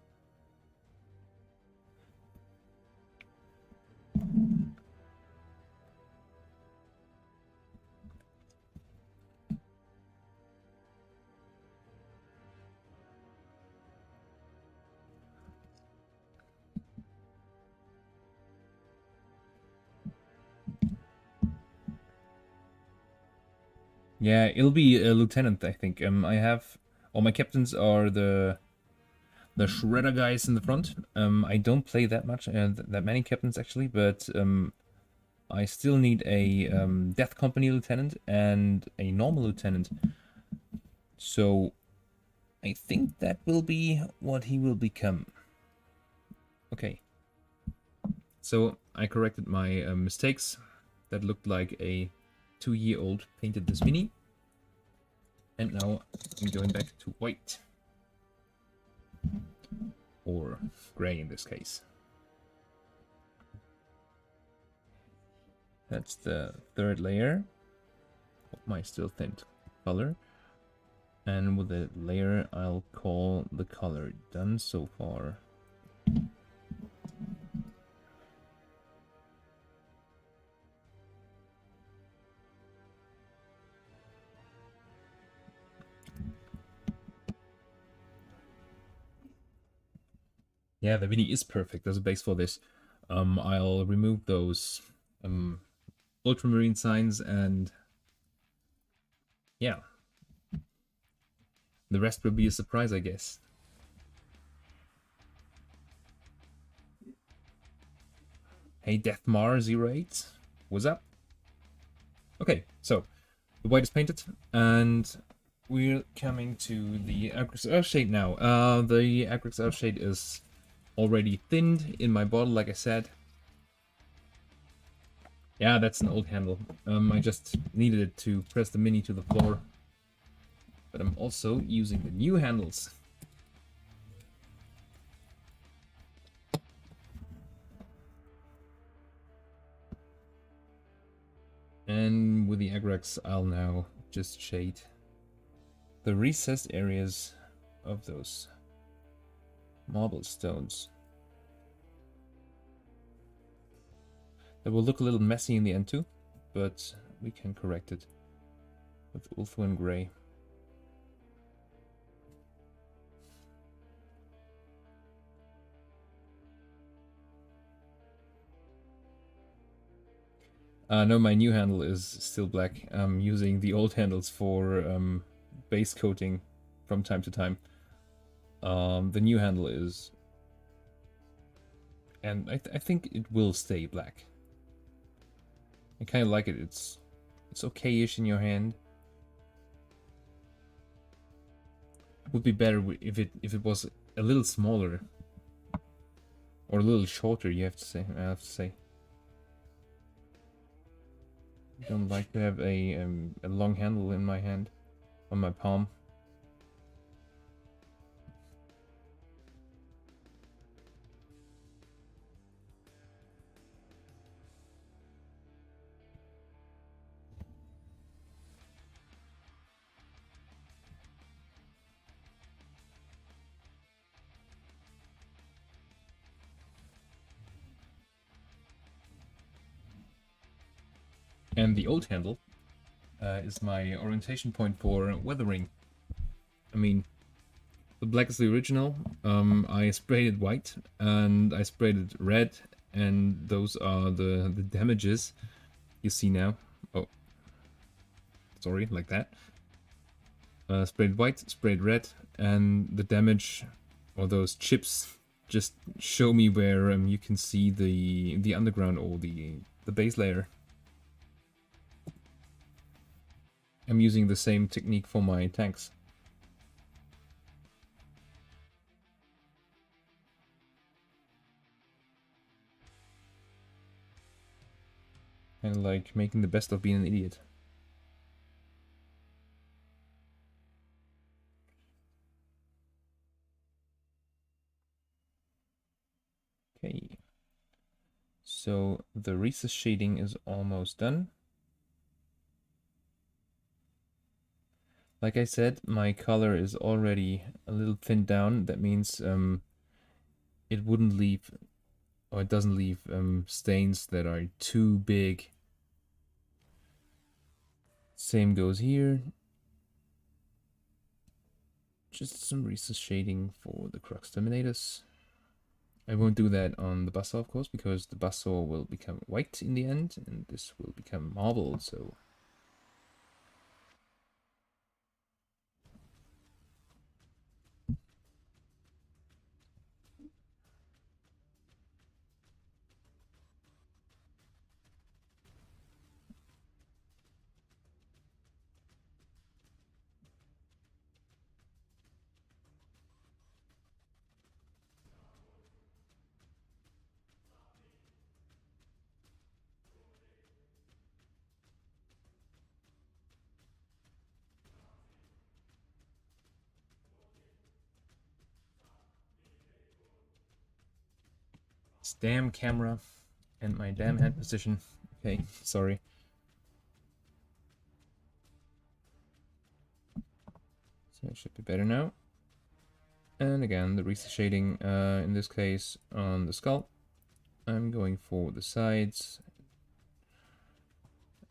[SPEAKER 1] Yeah, it'll be a lieutenant, I think. I have all my captains are the shredder guys in the front. I don't play that much, that many captains actually, but I still need a Death Company lieutenant and a normal lieutenant. So I think that will be what he will become. Okay. So I corrected my mistakes. That looked like a 2-year-old painted this mini. And now I'm going back to white. Or gray in this case. That's the third layer of my still thin color. And with the layer I'll call the color done so far. Yeah, the mini is perfect as a base for this. I'll remove those ultramarine signs and yeah. The rest will be a surprise, I guess. Hey Deathmar08, what's up? Okay, so the white is painted and we're coming to the Acryx Earthshade now. The Acryx Earthshade is already thinned in my bottle, like I said. Yeah, that's an old handle. I just needed it to press the mini to the floor. But I'm also using the new handles. And with the Agrax, I'll now just shade the recessed areas of those marble stones. That will look a little messy in the end too, but we can correct it with Ulthuan Grey. No, my new handle is still black. I'm using the old handles for base coating from time to time. The new handle is... And I think it will stay black. I kind of like it. It's okay-ish in your hand. Would be better if it was a little smaller. Or a little shorter, I have to say. don't like to have a long handle in my hand, on my palm. And the old handle is my orientation point for weathering. I mean, the black is the original. I sprayed it white and I sprayed it red, and those are the damages you see now. Oh, sorry, like that. Sprayed white, sprayed red, and the damage, or those chips, just show me where you can see the underground or the base layer. I'm using the same technique for my tanks. Kind of like making the best of being an idiot. Okay. So the recess shading is almost done. Like I said, my color is already a little thinned down. That means it wouldn't leave, or it doesn't leave stains that are too big. Same goes here. Just some recess shading for the Crux Terminators. I won't do that on the buzzsaw, of course, because the buzzsaw will become white in the end, and this will become marble, so... This damn camera and my damn hand position. Okay, sorry. So it should be better now. And again, the recess shading, in this case, on the skull. I'm going for the sides.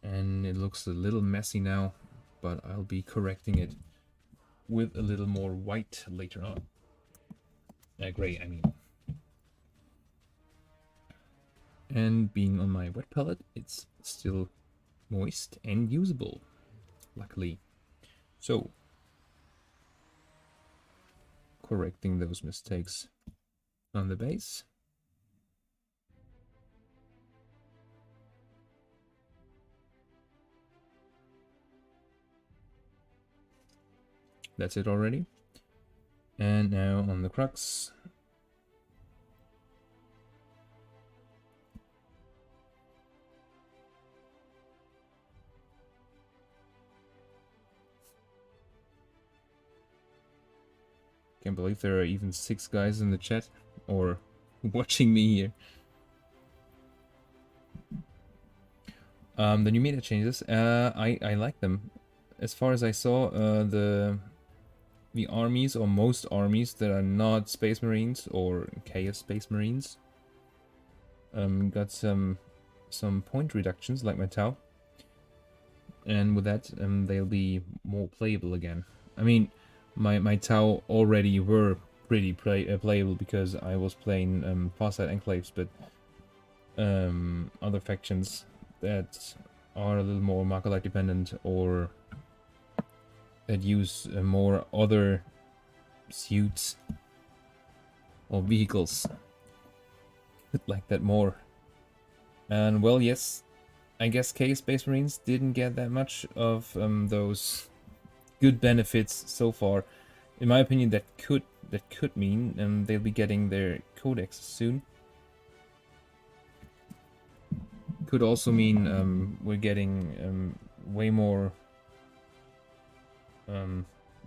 [SPEAKER 1] And it looks a little messy now, but I'll be correcting it with a little more white later on. Gray, I mean. And being on my wet palette, it's still moist and usable, luckily. So, correcting those mistakes on the base. That's it already. And now on the crux. Can't believe there are even 6 guys in the chat or watching me here. The new meta changes, I like them. As far as I saw, the armies, or most armies that are not Space Marines or Chaos Space Marines, got some point reductions, like my Tau. And with that, they'll be more playable again. I mean, my Tau already were pretty playable because I was playing Farsight Enclaves, but other factions that are a little more marker-like dependent, or that use more other suits or vehicles, like that more. And well, yes, I guess K Space Marines didn't get that much of those good benefits so far. In my opinion, that could mean they'll be getting their codex soon. could also mean we're getting way more,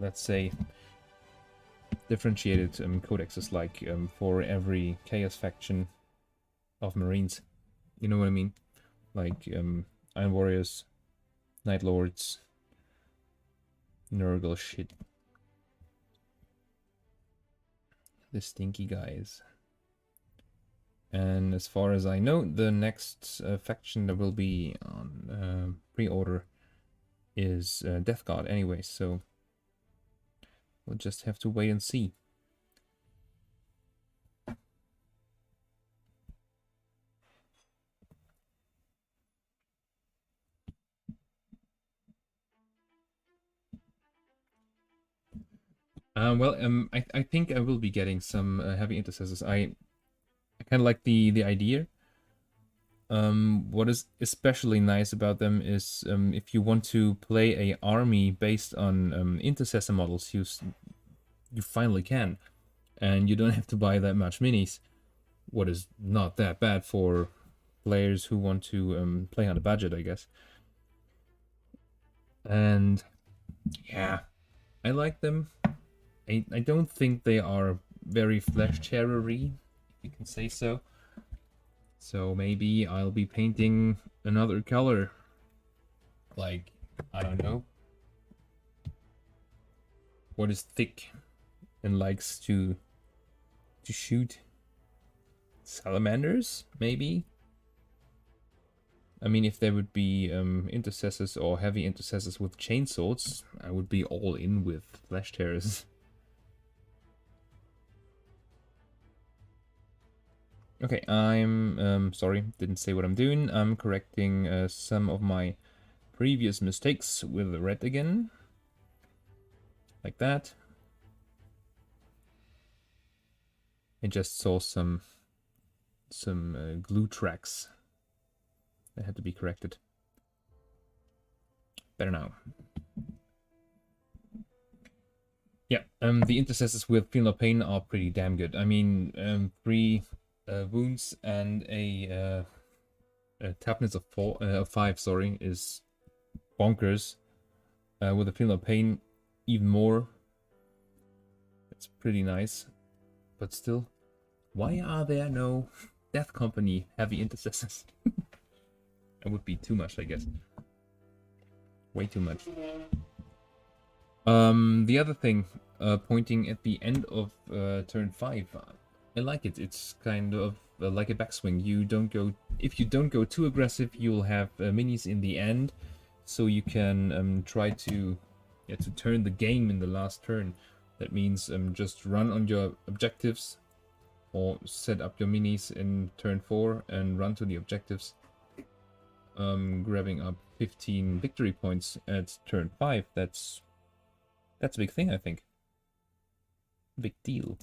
[SPEAKER 1] let's say, differentiated codexes, like for every chaos faction of Marines. You know what I mean? Like Iron Warriors, Night Lords, Nurgle shit. The stinky guys. And as far as I know, the next faction that will be on pre-order is Death Guard anyway, so we'll just have to wait and see. I think I will be getting some heavy intercessors. I kind of like the idea. What is especially nice about them is if you want to play a army based on intercessor models, you finally can, and you don't have to buy that much minis. What is not that bad for players who want to play on a budget, I guess. And yeah, I like them. I don't think they are very flesh tearer-y, if you can say so. So maybe I'll be painting another color. Like, I don't know. What is thick and likes to shoot? Salamanders, maybe? I mean, if there would be intercessors or heavy intercessors with chainswords, I would be all in with flesh tearers. Okay, I'm sorry, didn't say what I'm doing. I'm correcting some of my previous mistakes with the red again. Like that. I just saw some glue tracks that had to be corrected. Better now. Yeah, the intercessors with Feel No Pain are pretty damn good. I mean, 3 wounds and a toughness of 5, sorry, is bonkers. With a Feel No Pain, even more. It's pretty nice. But still, why are there no Death Company heavy intercessors? That would be too much, I guess. Way too much. The other thing, pointing at the end of turn 5, I like it. It's kind of like a backswing. If you don't go too aggressive, you'll have minis in the end, so you can try to turn the game in the last turn. That means just run on your objectives, or set up your minis in turn 4 and run to the objectives. Grabbing up 15 victory points at turn 5, that's a big thing, I think. Big deal.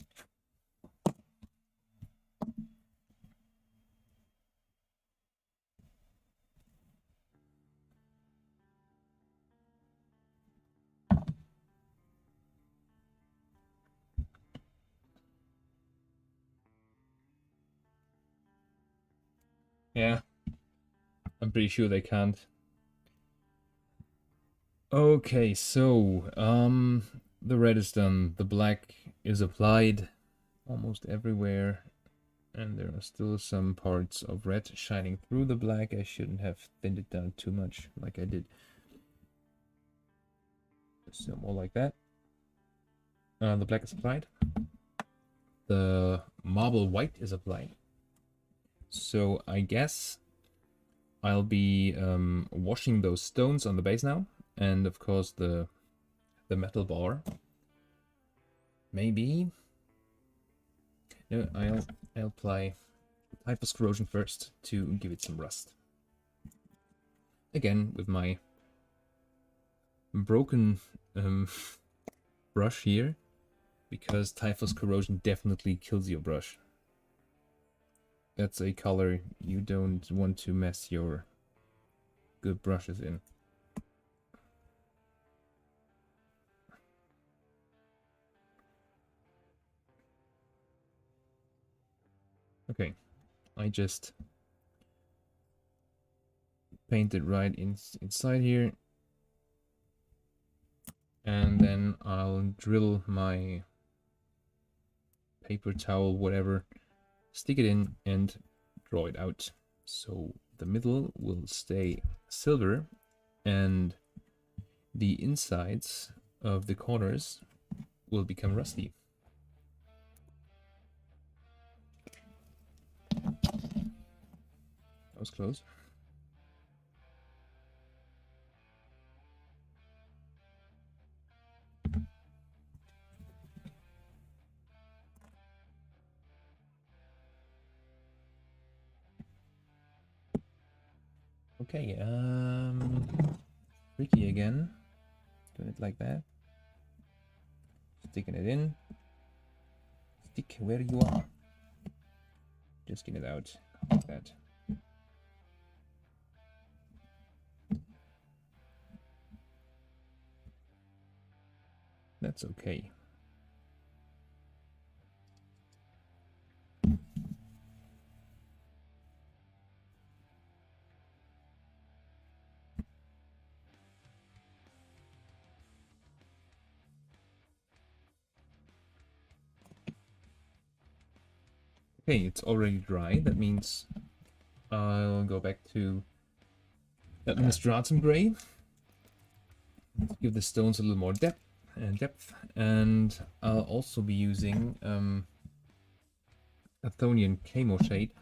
[SPEAKER 1] Yeah, I'm pretty sure they can't. Okay, so, the red is done. The black is applied almost everywhere. And there are still some parts of red shining through the black. I shouldn't have thinned it down too much like I did. So more like that. The black is applied. The marble white is applied. So I guess I'll be washing those stones on the base now. And of course the metal bar. Maybe. No, I'll apply Typhus Corrosion first to give it some rust. Again, with my broken brush here, because Typhus Corrosion definitely kills your brush. That's a color you don't want to mess your good brushes in. Okay, I just paint it right inside here. And then I'll drill my paper towel, whatever, stick it in and draw it out. So the middle will stay silver and the insides of the corners will become rusty. That was close. Okay, tricky again. Doing it like that. Sticking it in. Stick where you are. Just get it out like that. That's okay. Okay, it's already dry. That means I'll go back to that Stratum gray. Give the stones a little more depth, and I'll also be using a Athonian camo shade.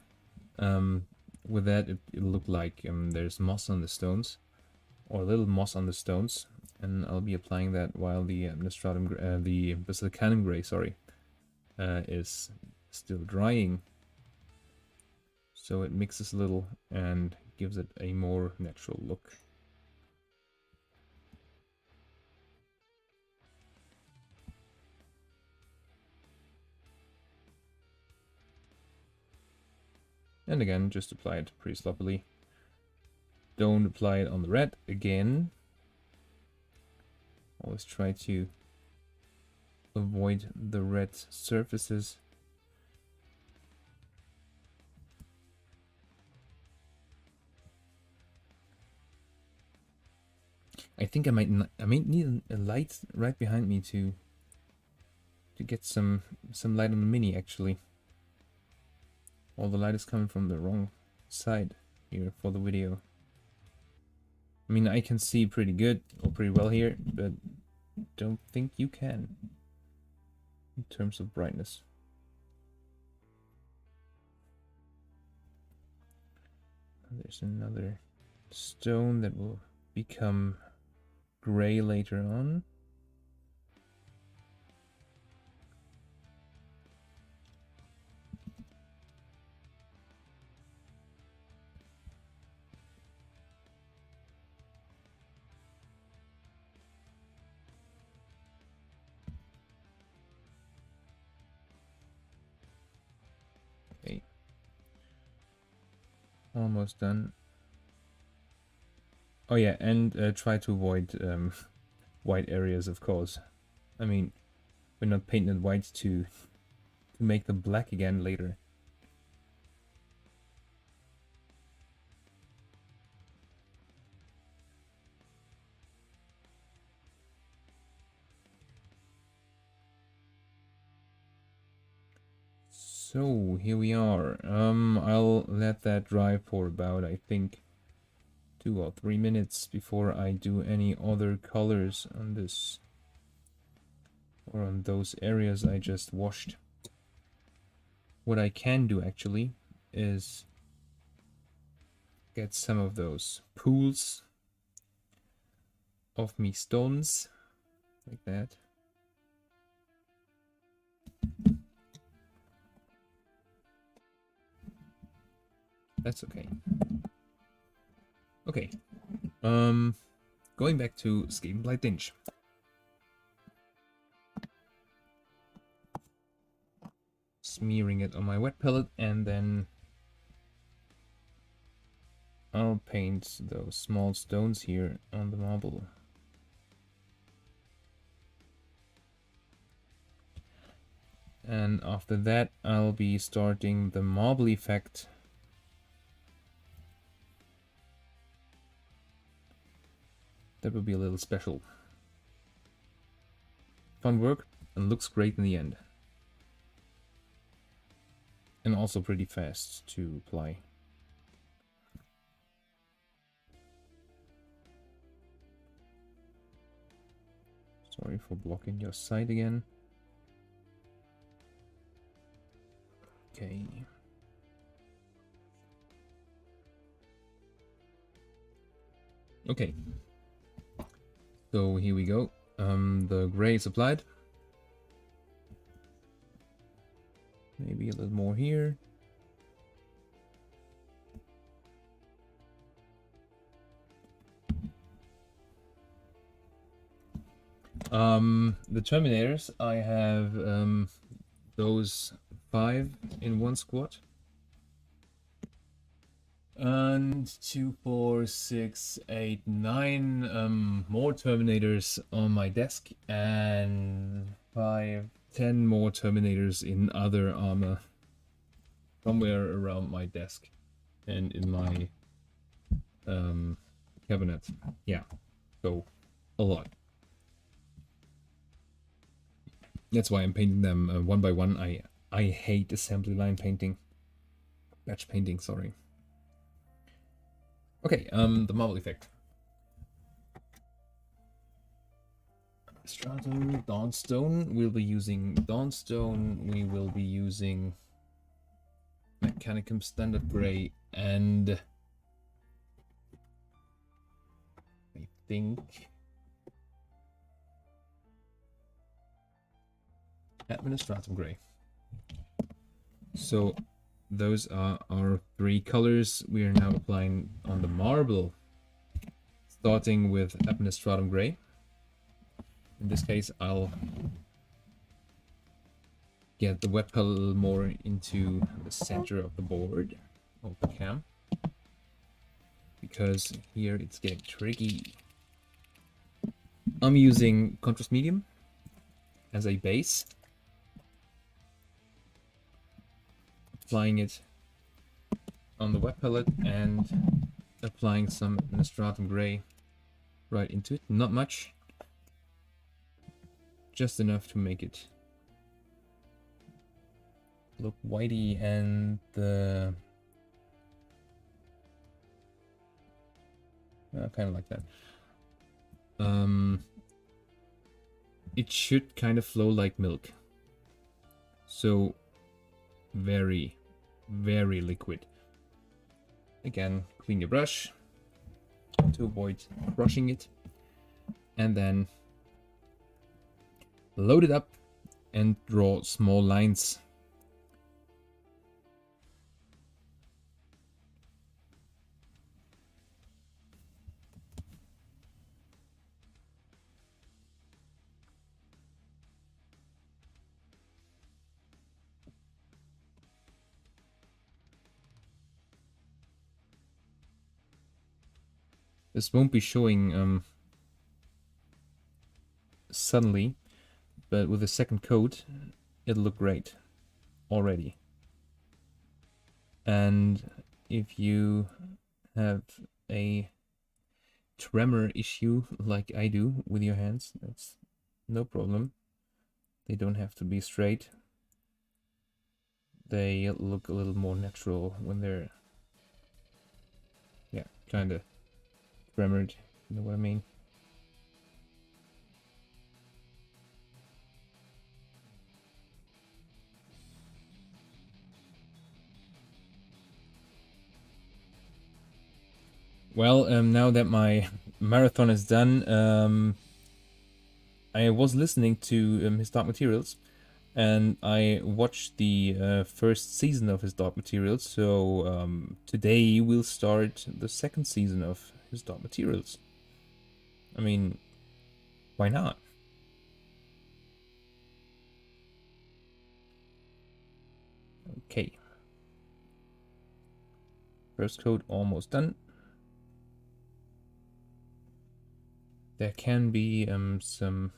[SPEAKER 1] With that, it'll look like there's moss on the stones, or a little moss on the stones, and I'll be applying that while the the Basilicanum gray, sorry, is still drying. So it mixes a little and gives it a more natural look. And again, just apply it pretty sloppily. Don't apply it on the red again. Always try to avoid the red surfaces. I think I might need a light right behind me to get some light on the mini actually. All the light is coming from the wrong side here for the video. I mean, I can see pretty good or pretty well here, but don't think you can in terms of brightness. There's another stone that will become gray later on. Okay. Almost done. Oh yeah, and try to avoid white areas, of course. I mean, we're not painting it white to make them black again later. So here we are. I'll let that dry for about, I think, 2 or 3 minutes before I do any other colors on this or on those areas I just washed. What I can do actually is get some of those pools of me stones like that. That's okay. Okay. Going back to Skavenblight Dinge. Smearing it on my wet palette, and then I'll paint those small stones here on the marble. And after that, I'll be starting the marble effect That would be a little special. Fun work, and looks great in the end. And also pretty fast to apply. Sorry for blocking your sight again. Okay. Okay. So here we go. The gray is applied. Maybe a little more here. The Terminators, I have those 5 in one squad. And 2, 4, 6, 8, 9 more Terminators on my desk, and 5, 10 more Terminators in other armor somewhere around my desk and in my cabinet. Yeah, so a lot. That's why I'm painting them one by one. I hate assembly line painting. Batch painting, sorry. Okay, the marble effect. Stratum, Dawnstone. We'll be using Dawnstone. We will be using Mechanicum Standard Grey, and I think Administratum Grey. So those are our 3 colors we are now applying on the marble, starting with Administratum Grey. In this case, I'll get the wet palette more into the center of the board, of the cam, because here it's getting tricky. I'm using contrast medium as a base, applying it on the wet palette and applying some Administratum Grey right into it. Not much, just enough to make it look whitey, and kind of like that. It should kind of flow like milk, so very, very liquid. Again, clean your brush to avoid crushing it, and then load it up and draw small lines. This won't be showing suddenly, but with the second coat, it'll look great already. And if you have a tremor issue like I do with your hands, that's no problem. They don't have to be straight. They look a little more natural when they're, yeah, kind of tremored, you know what I mean? Well, now that my marathon is done, I was listening to his Dark Materials, and I watched the first season of his Dark Materials, so today we'll start the second season of his Dark Materials. I mean, why not? Okay. First coat almost done. There can be some...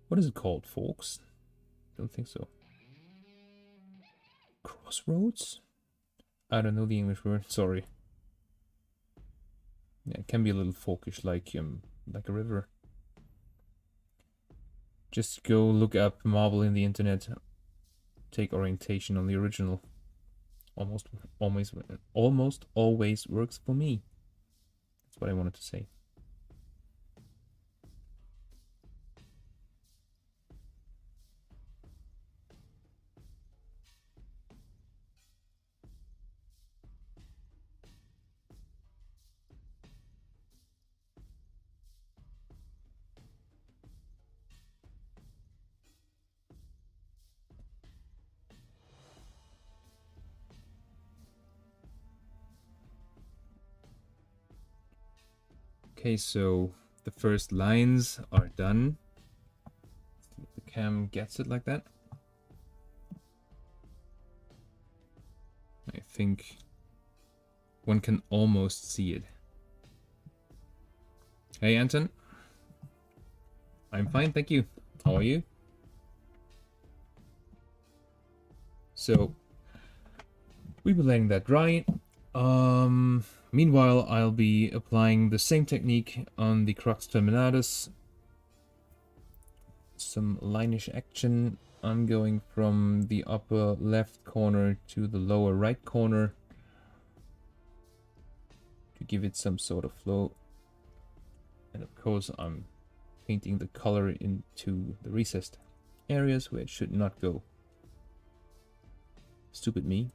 [SPEAKER 1] What is it called? Forks? Don't think so. Crossroads? I don't know the English word, sorry. Yeah, it can be a little folkish, like a river. Just go look up marble in the internet. Take orientation on the original. Almost always works for me. That's what I wanted to say. Okay, so the first lines are done. The cam gets it like that. I think one can almost see it. Hey, Anton. I'm fine, thank you. How are you? So, we'll be letting that dry. Meanwhile, I'll be applying the same technique on the crux terminatus. Some line-ish action. I'm going from the upper left corner to the lower right corner to give it some sort of flow. And of course, I'm painting the color into the recessed areas where it should not go. Stupid me.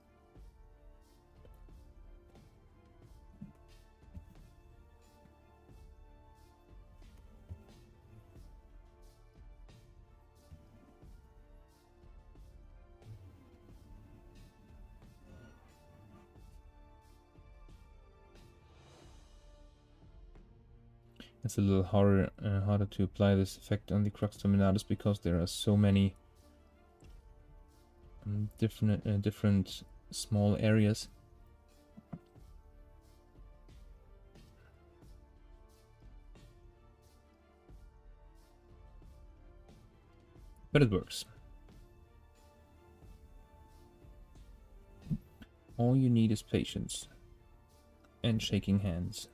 [SPEAKER 1] It's a little harder to apply this effect on the crux terminatus because there are so many different small areas. But it works. All you need is patience and shaking hands.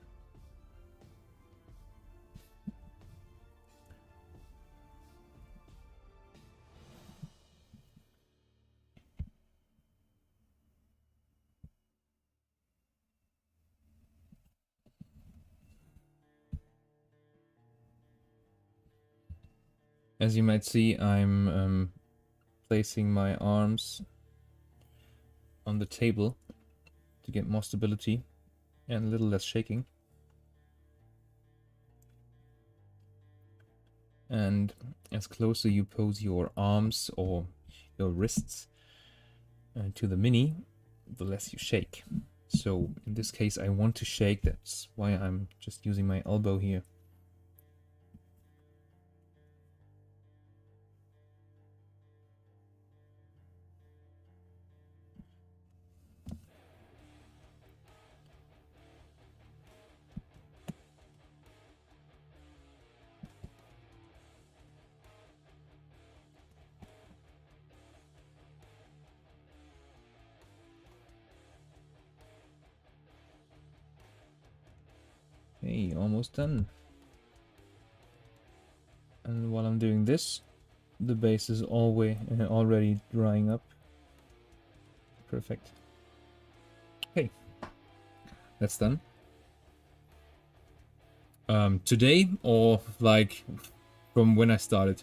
[SPEAKER 1] As you might see, I'm placing my arms on the table to get more stability and a little less shaking. And as closer you pose your arms or your wrists to the mini, the less you shake. So in this case I want to shake, that's why I'm just using my elbow here. Hey, almost done. And while I'm doing this, the base is already drying up. Perfect. Okay, that's done. Today, or like from when I started?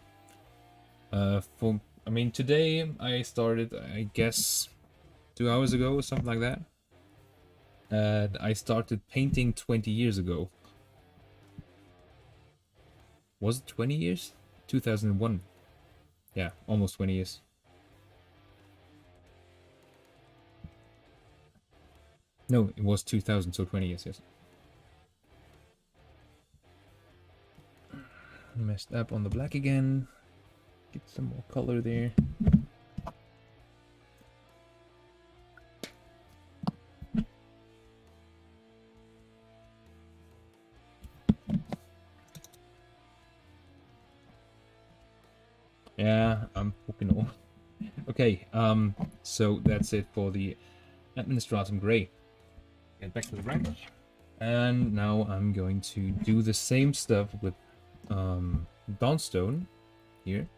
[SPEAKER 1] Today I started, I guess, 2 hours ago or something like that. And I started painting 20 years ago. Was it 20 years? 2001. Yeah, almost 20 years. No, it was 2000, so 20 years, yes. Messed up on the black again. Get some more color there. Yeah, I'm fucking old. Okay, so that's it for the Administratum Grey. Get back to the branch. And now I'm going to do the same stuff with Dawnstone here.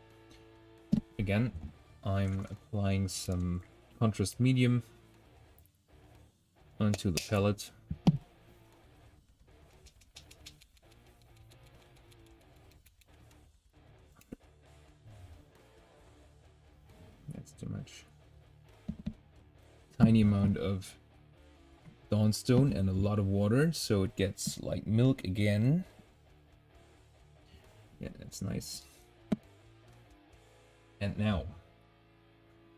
[SPEAKER 1] Again, I'm applying some contrast medium onto the palette. That's too much. Tiny amount of Dawnstone and a lot of water, so it gets like milk again. Yeah, that's nice. And now,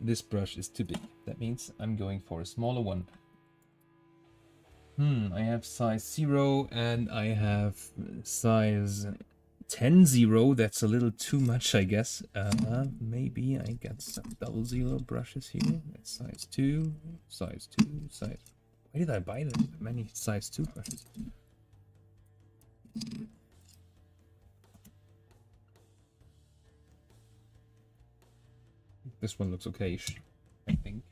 [SPEAKER 1] this brush is too big. That means I'm going for a smaller one. I have size 0 and I have size 10 0. That's a little too much, I guess. Maybe I got some double 0 brushes here. That's size 2, size 2, size... Why did I buy that many size 2 brushes? This one looks okay-ish, I think.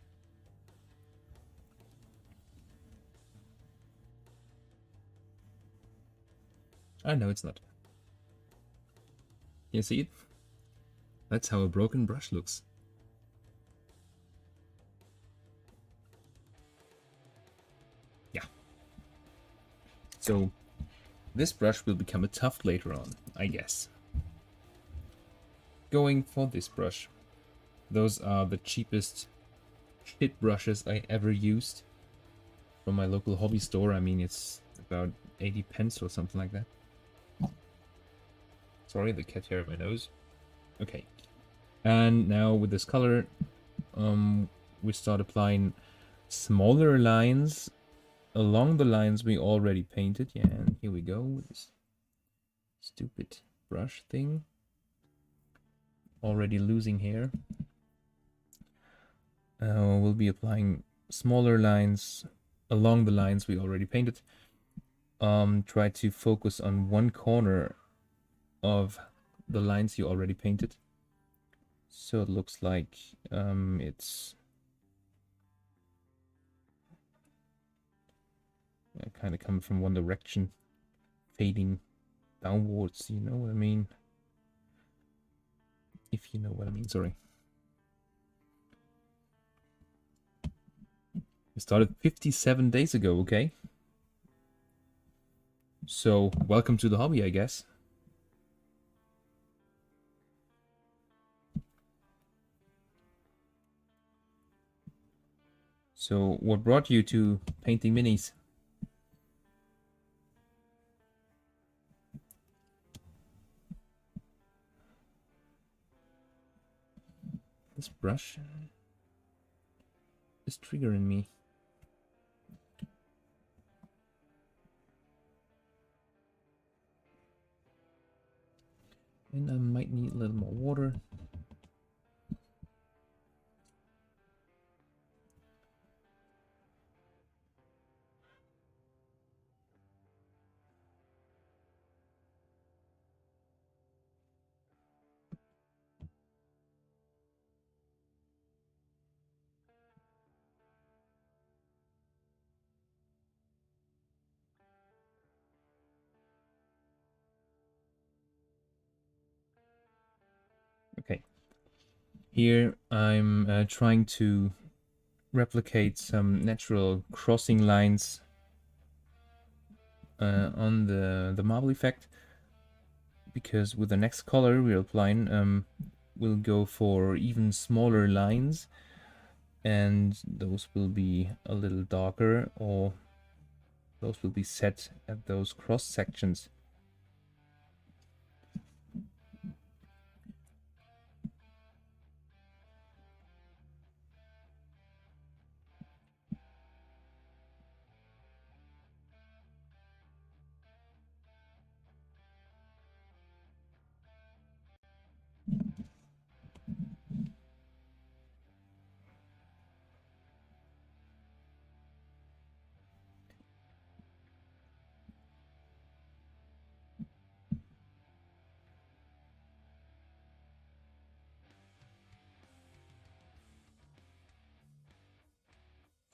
[SPEAKER 1] No, it's not. You see it? That's how a broken brush looks. Yeah. So, this brush will become a tuft later on, I guess. Going for this brush. Those are the cheapest shit brushes I ever used from my local hobby store. I mean, it's about 80 pence or something like that. Sorry, the cat hair at my nose. Okay. And now with this color, we start applying smaller lines along the lines we already painted. Yeah, and here we go with this stupid brush thing. Already losing hair. We'll be applying smaller lines along the lines we already painted. Try to focus on one corner of the lines you already painted. So it looks like it's kind of coming from one direction, fading downwards, you know what I mean? If you know what I mean, sorry. We started 57 days ago, okay? So, welcome to the hobby, I guess. So, what brought you to painting minis? This brush is triggering me. And I might need a little more water. Okay. Here I'm trying to replicate some natural crossing lines on the marble effect, because with the next color we're applying, we'll go for even smaller lines, and those will be a little darker, or those will be set at those cross sections.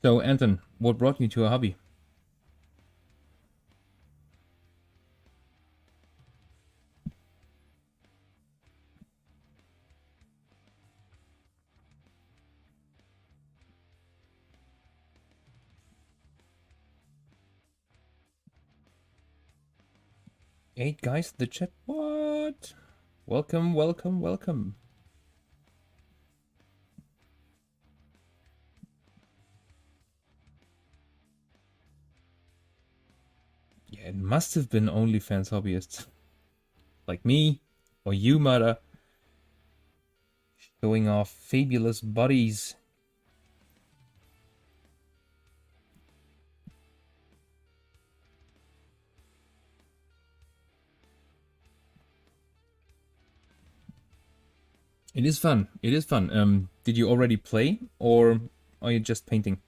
[SPEAKER 1] So Anton, what brought you to a hobby? 8 guys in the chat. What? Welcome, welcome, welcome. Yeah, it must have been OnlyFans hobbyists. Like me, or you, Mara. Showing off fabulous bodies. It is fun. It is fun. Did you already play, or are you just painting?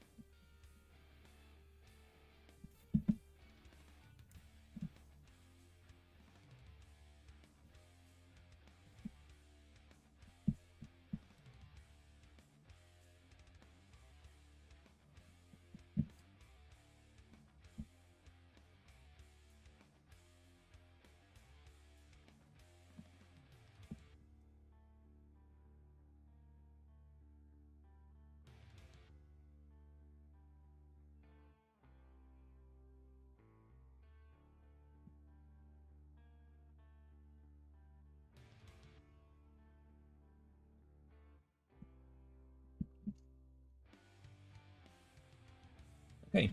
[SPEAKER 1] Okay.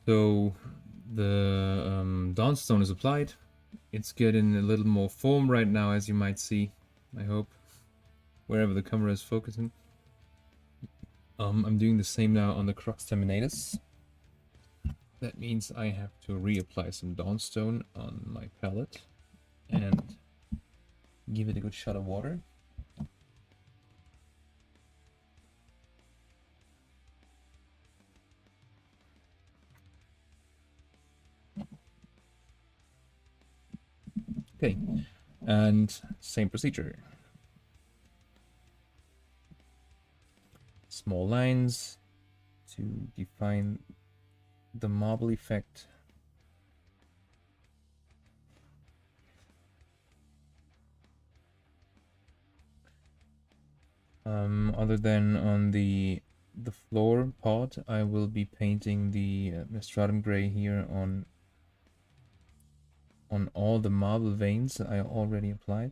[SPEAKER 1] So the Dawnstone is applied. It's getting a little more foam right now, as you might see. I hope, wherever the camera is focusing. I'm doing the same now on the Crux Terminatus. That means I have to reapply some Dawnstone on my palette and give it a good shot of water. Okay, and same procedure. Small lines to define the marble effect. Other than on the floor part, I will be painting the stratum gray here on all the marble veins I already applied,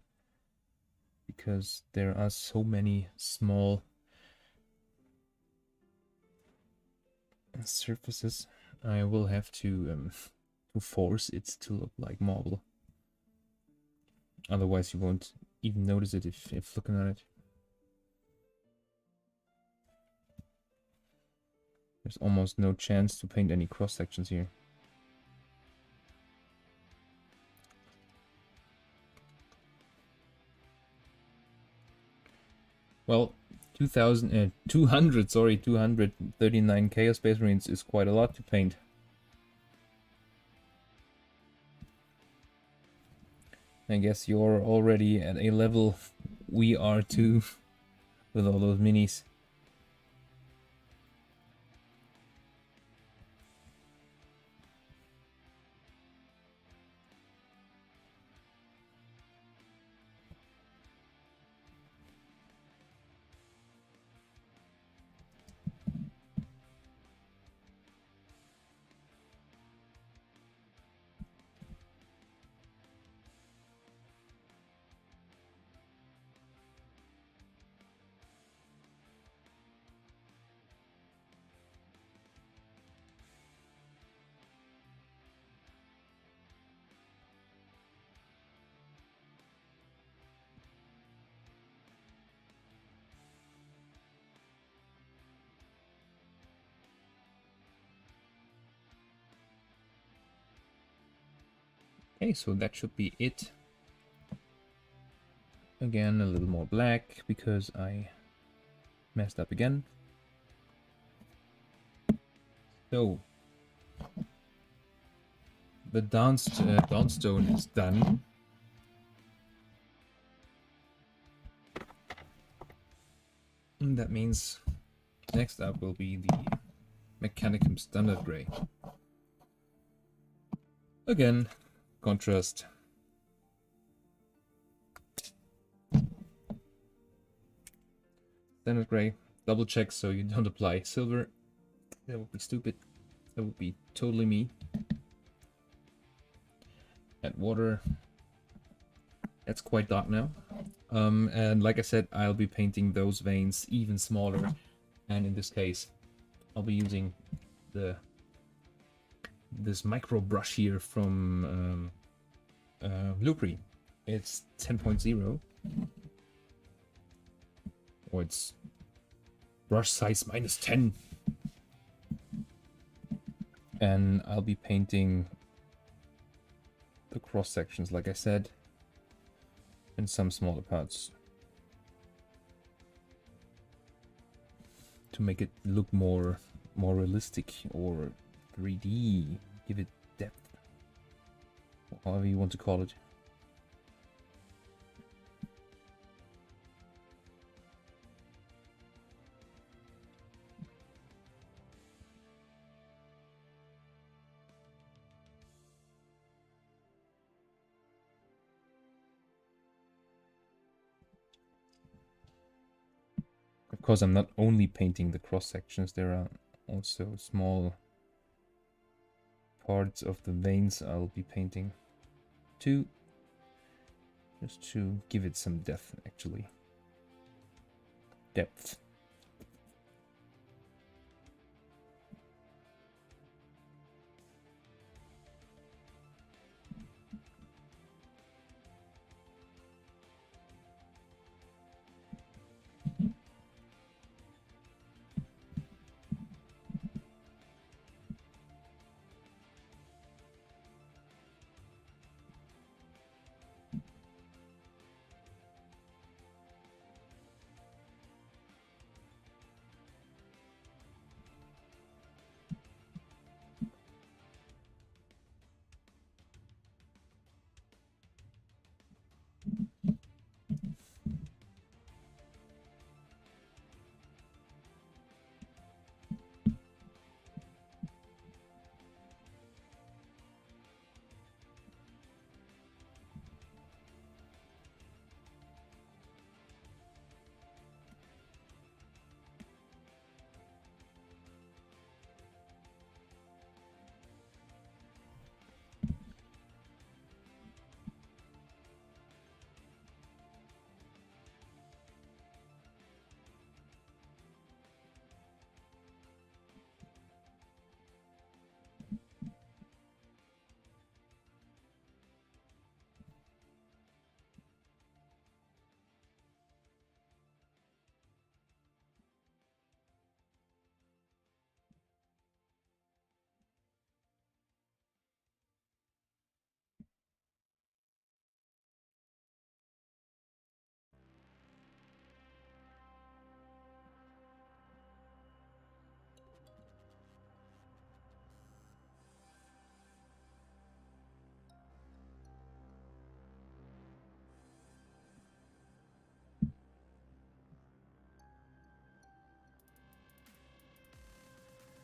[SPEAKER 1] because there are so many small surfaces. I will have to force it to look like marble. Otherwise, you won't even notice it if looking at it. There's almost no chance to paint any cross sections here. Well, 239 Chaos Space Marines is quite a lot to paint. I guess you're already at a level we are too, with all those minis. Okay, so that should be it. Again, a little more black because I messed up again. So the Dawnstone is done. And that means next up will be the Mechanicum Standard Gray. Again, contrast. Standard Gray. Double check so you don't apply silver. That would be stupid. That would be totally me. water. That's quite dark now. And like I said, I'll be painting those veins even smaller. And in this case, I'll be using this micro brush here from Lupri. It's 10.0. Or it's brush size -10. And I'll be painting the cross sections, like I said, and some smaller parts to make it look more realistic or 3D, give it depth, however you want to call it. Of course, I'm not only painting the cross sections, there are also small parts of the veins I'll be painting too, just to give it some depth, actually. Depth.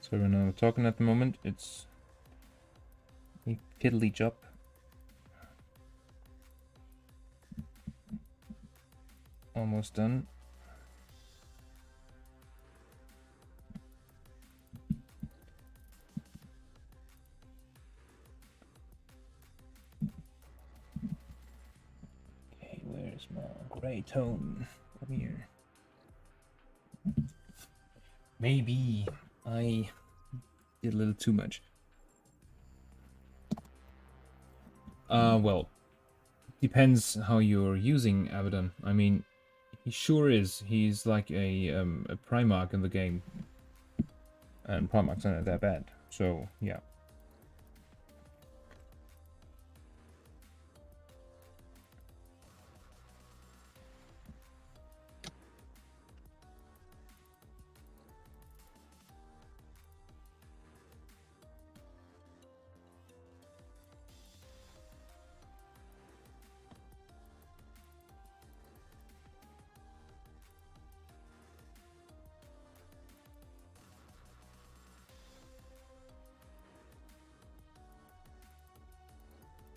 [SPEAKER 1] So when I'm talking at the moment, it's a fiddly job. Almost done. Okay, where's my gray tone? Come here. Maybe I did a little too much. Well, depends how you're using Abaddon. I mean, he sure is. He's like a Primarch in the game. And Primarchs aren't that bad. So, yeah.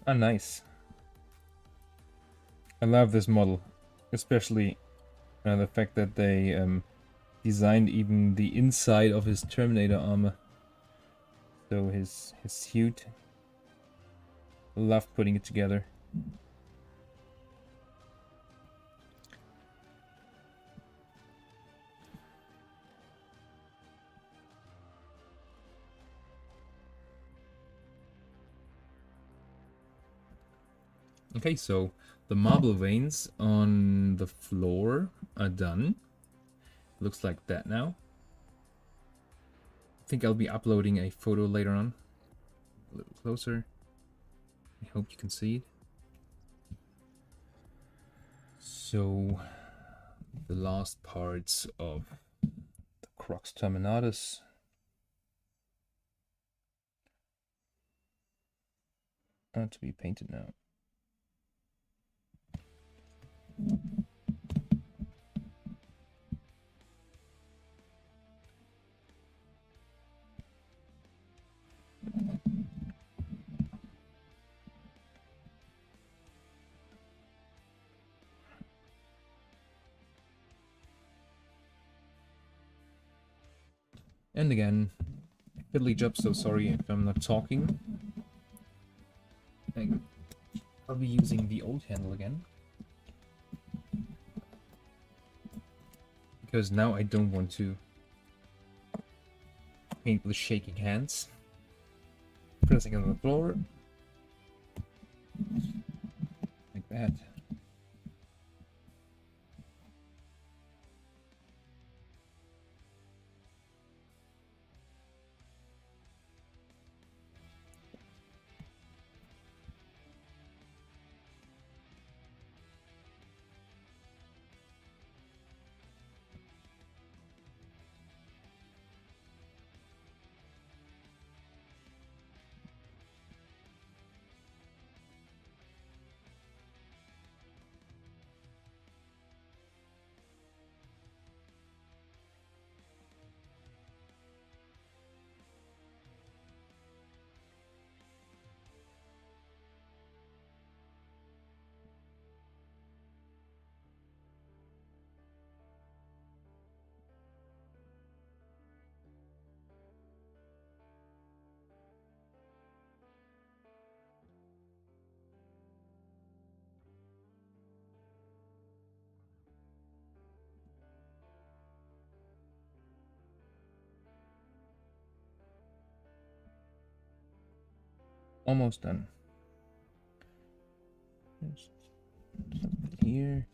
[SPEAKER 1] Ah, nice. I love this model, especially the fact that they designed even the inside of his Terminator armor. So his suit love putting it together. Okay, so the marble veins on the floor are done. Looks like that now. I think I'll be uploading a photo later on. A little closer. I hope you can see it. So, the last parts of the Crux Terminatus are to be painted now. And again, fiddly job, so sorry if I'm not talking. I'll be using the old handle again. Because now I don't want to paint with shaking hands. Pressing on the floor. Like that. Almost done. Just something here.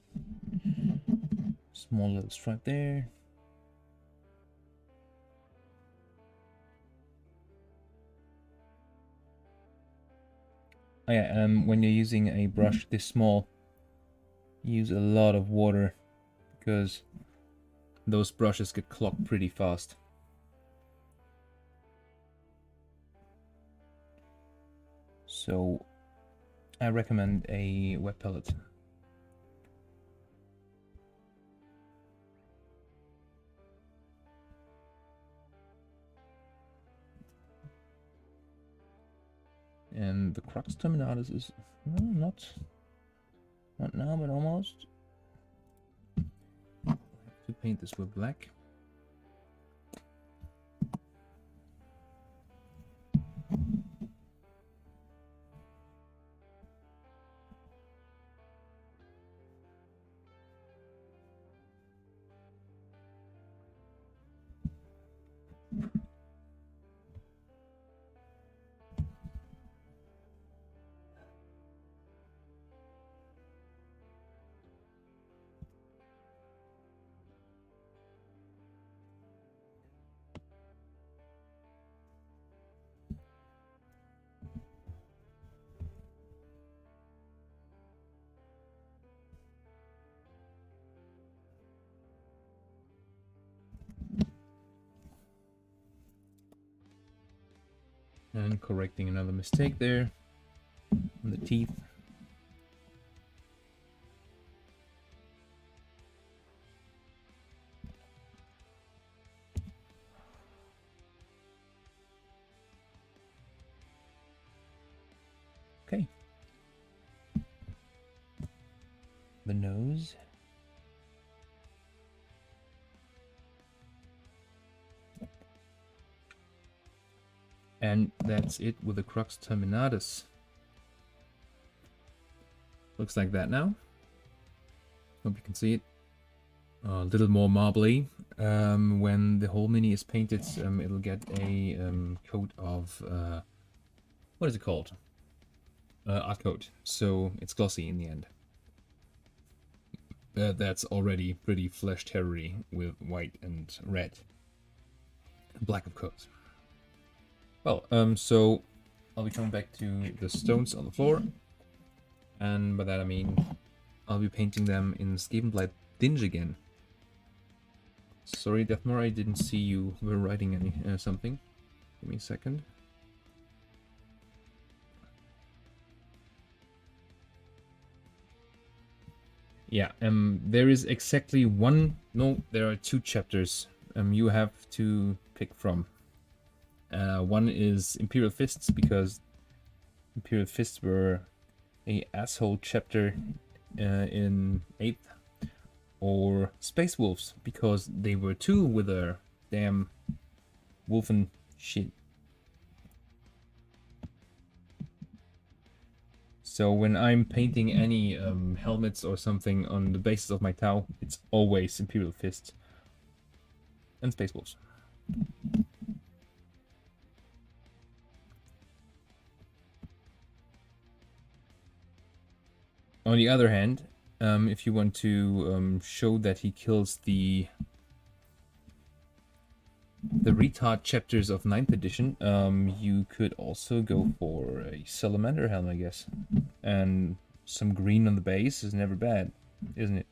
[SPEAKER 1] Small little stripe there. Oh yeah, when you're using a brush this small, use a lot of water because those brushes get clogged pretty fast. So I recommend a wet palette. And the Crux Terminatus is not now, but almost. I have to paint this with black. And correcting another mistake there on the teeth. Okay. The nose. And that's it with the Crux Terminatus. Looks like that now. Hope you can see it. A little more marbly. When the whole mini is painted, it'll get a coat of what is it called? Art coat. So it's glossy in the end. That's already pretty flesh terrory with white and red, and black of course. Well, so I'll be coming back to the stones on the floor, and by that I mean I'll be painting them in Skavenblight Dinge again. Sorry, Deathmore, I didn't see you were writing any something. Give me a second. Yeah, there is exactly one. No, there are 2 chapters. You have to pick from. One is Imperial Fists because Imperial Fists were a asshole chapter in 8th, or Space Wolves because they were 2 with their damn wolfen shit. So when I'm painting any helmets or something on the basis of my Tau, it's always Imperial Fist and Space Wolves. On the other hand, if you want to show that he kills the retard chapters of 9th edition, you could also go for a salamander helm, I guess. And some green on the base is never bad, isn't it?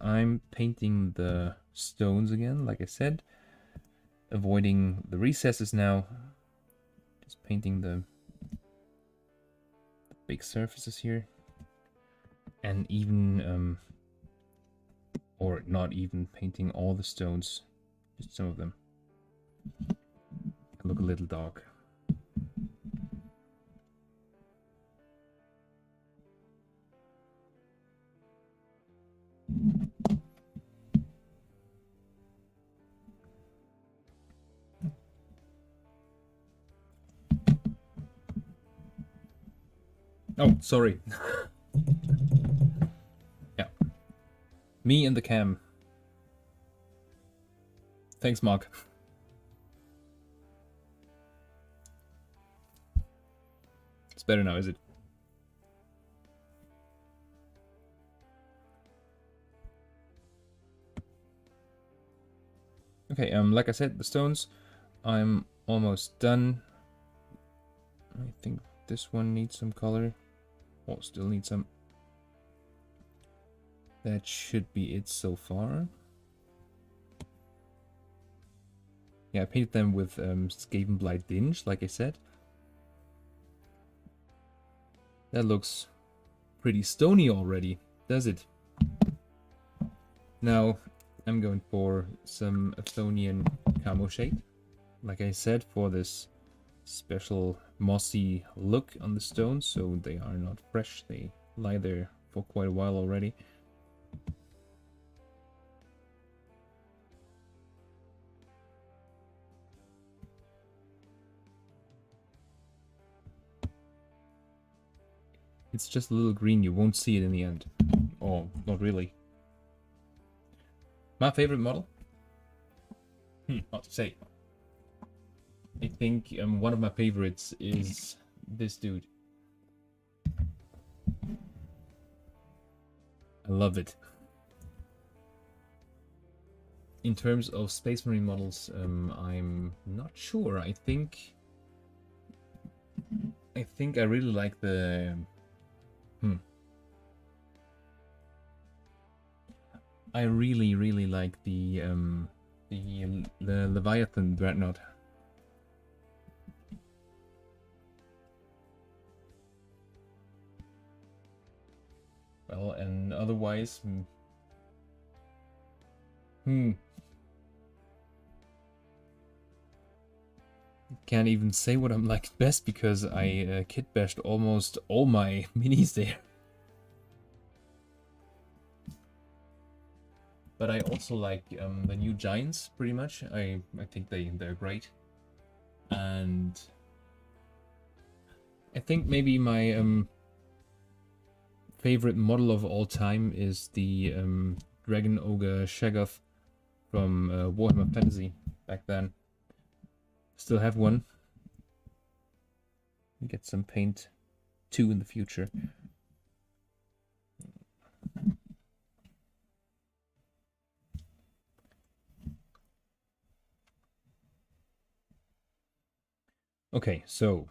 [SPEAKER 1] I'm painting the stones again, like I said. Avoiding the recesses now. Just painting the big surfaces here. And even... or not even painting all the stones, just some of them. Look a little dark. Oh, sorry. Yeah. Me and the cam. Thanks, Mark. It's better now, is it? Okay, like I said, the stones, I'm almost done. I think this one needs some color. Oh, still needs some. That should be it so far. Yeah, I painted them with Skavenblight Dinge, like I said. That looks pretty stony already, does it? Now, I'm going for some Athonian camo shade. Like I said, for this special mossy look on the stones, so they are not fresh. They lie there for quite a while already. It's just a little green, you won't see it in the end. Oh, not really. My favorite model? Hard to say. I think one of my favorites is this dude. I love it. In terms of Space Marine models, I'm not sure. I think I really like the... I really like the Leviathan Dreadnought. Well, and otherwise, can't even say what I'm like best because I kit bashed almost all my minis there. But I also like the new Giants pretty much. I think they're great. And I think maybe my favorite model of all time is the Dragon Ogre Shaggoth from Warhammer Fantasy back then. Still have one. Get some paint too in the future. Okay, so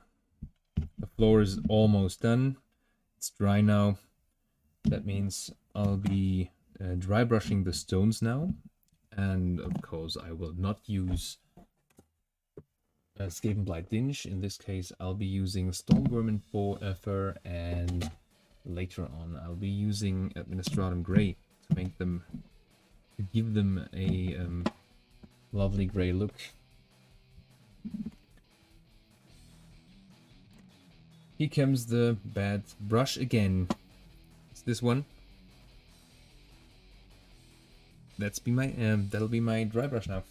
[SPEAKER 1] the floor is almost done. It's dry now. That means I'll be dry brushing the stones now. And of course, I will not use Skavenblight Dinge. In this case, I'll be using Stormvermin Fur, and later on, I'll be using Administratum Grey to make them, to give them a lovely grey look. Here comes the bad brush again. It's this one. That'll be my dry brush now.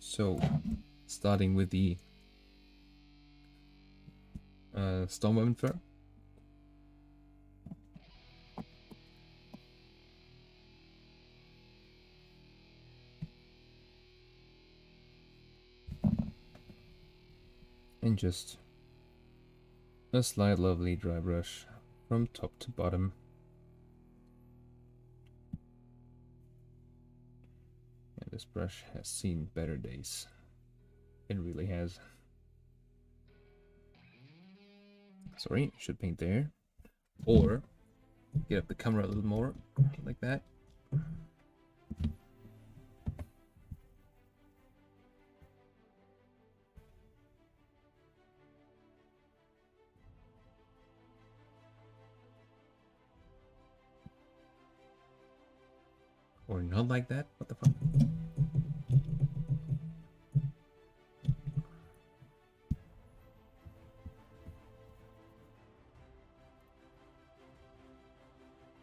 [SPEAKER 1] So, starting with the Stormvermin Fur. And just a slight lovely dry brush from top to bottom. And this brush has seen better days. It really has. Sorry, should paint there. Or get up the camera a little more, like that. Or not like that? What the fuck?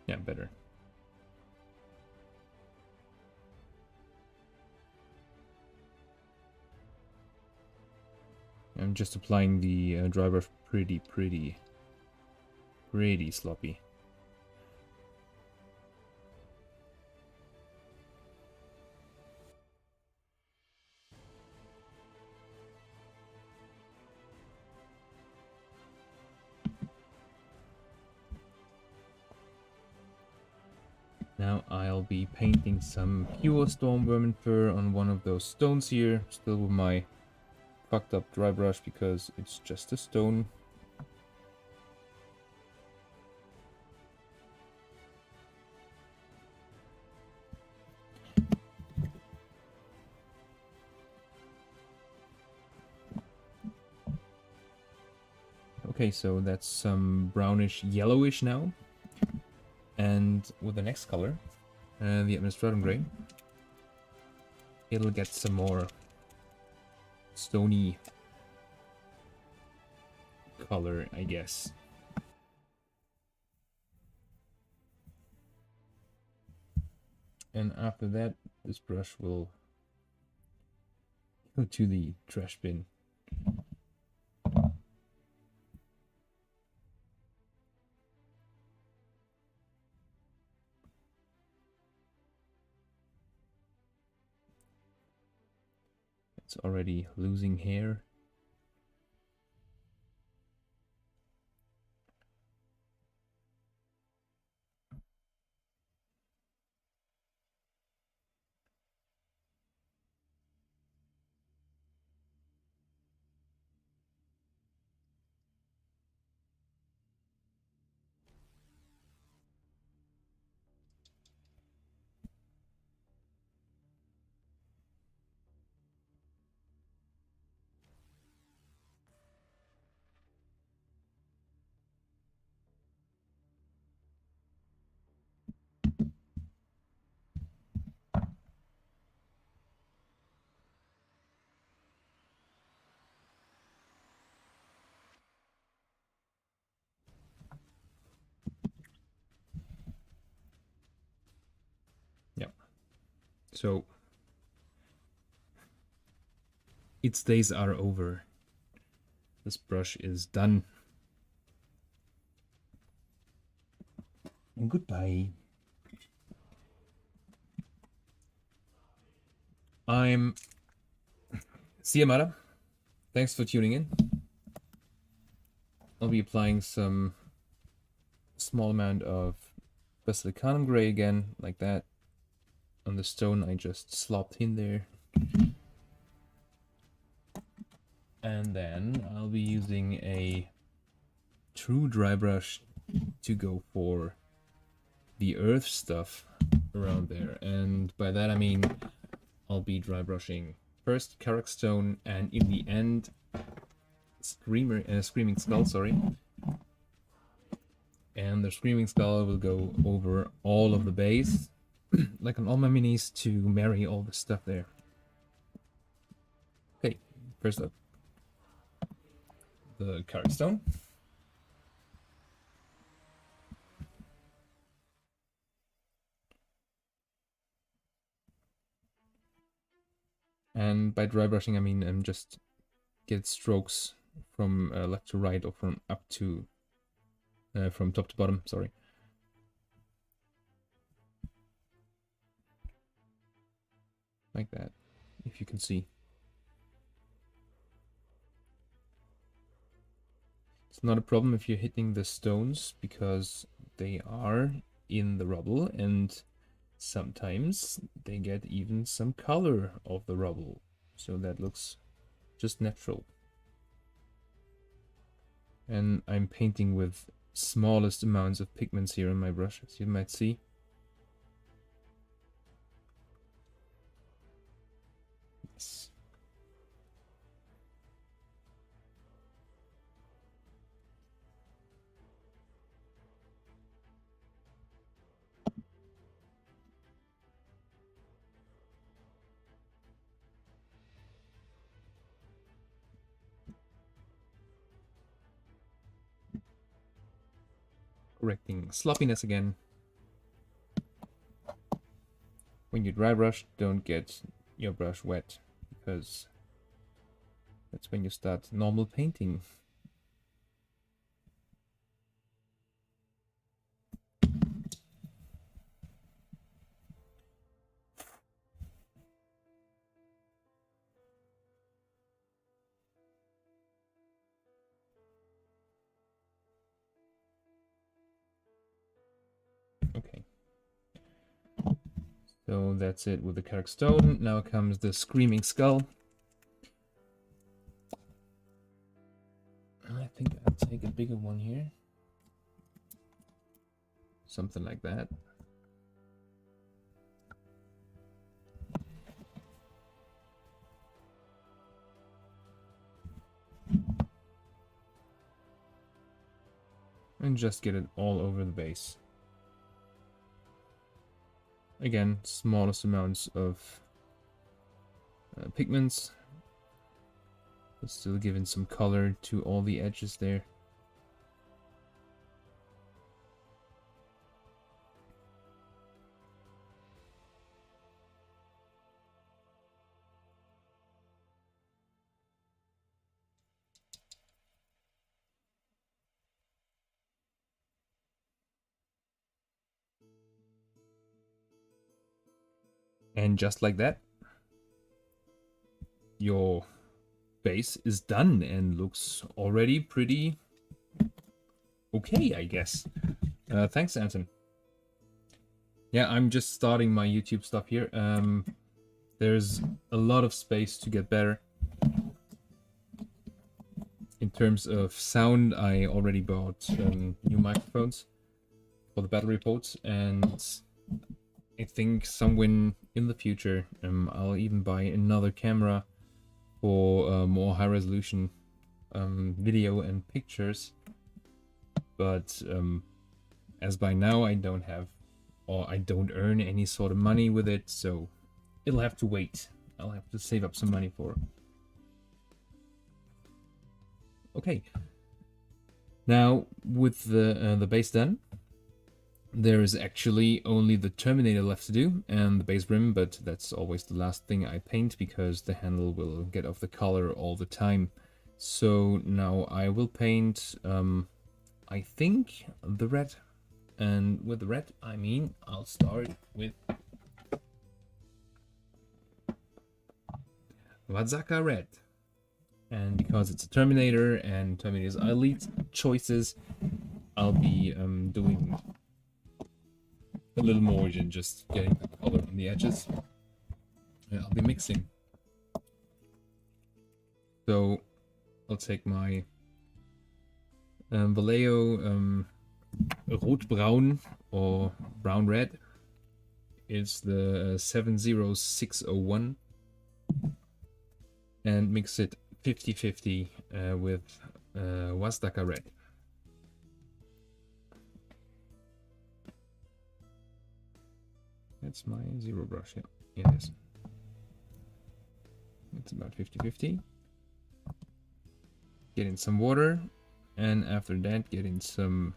[SPEAKER 1] Yeah, better. I'm just applying the dry brush pretty sloppy. Now I'll be painting some pure Stormvermin Fur on one of those stones here, still with my fucked up dry brush because it's just a stone. Okay, so that's some brownish yellowish now. And with the next color, the Administratum Grey, it'll get some more stony color, I guess. And after that, this brush will go to the trash bin. It's already losing hair. Yep. So its days are over. This brush is done. Goodbye. I'm Siamara. Thanks for tuning in. I'll be applying some small amount of basilicanum gray again, like that, on the stone I just slopped in there. And then I'll be using a true dry brush to go for the earth stuff around there. And by that I mean I'll be dry brushing first Karak stone and in the end Screaming Skull, sorry. And the Screaming Skull will go over all of the base, like on all my minis, to marry all the stuff there. Okay, first up, the Karak stone. And by dry brushing, I mean just get strokes from left to right or from up to from top to bottom. Sorry. Like that, if you can see. It's not a problem if you're hitting the stones because they are in the rubble and sometimes they get even some color of the rubble. So that looks just natural. And I'm painting with smallest amounts of pigments here on my brush, as you might see. Yes. Correcting sloppiness again. When you dry brush, don't get your brush wet, because that's when you start normal painting. Okay. So that's it with the Karak stone. Now comes the Screaming Skull. I think I'll take a bigger one here. Something like that. And just get it all over the base. Again, smallest amounts of pigments, but still giving some color to all the edges there. And just like that, your base is done and looks already pretty okay, I guess. Thanks, Anton. Yeah, I'm just starting my YouTube stuff here. There's a lot of space to get better. In terms of sound, I already bought new microphones for the battery ports, and I think somewhere in the future I'll even buy another camera for more high resolution video and pictures. But as by now I don't have, or I don't earn any sort of money with it, so it'll have to wait. I'll have to save up some money for it. Okay. Now with the base done, there is actually only the Terminator left to do and the base rim, but that's always the last thing I paint because the handle will get off the color all the time. So now I will paint, I think, the red And with the red, I mean I'll start with Vazaka Red. And because it's a Terminator and Terminator's elite choices, I'll be doing a little more than just getting the color on the edges. I'll be mixing. So I'll take my Vallejo Rot-Brown or Brown-Red. It's the 70601 and mix it 50-50 with Wazdaka Red. That's my zero brush, yeah, it is. It's about 50-50. Get in some water, and after that get in some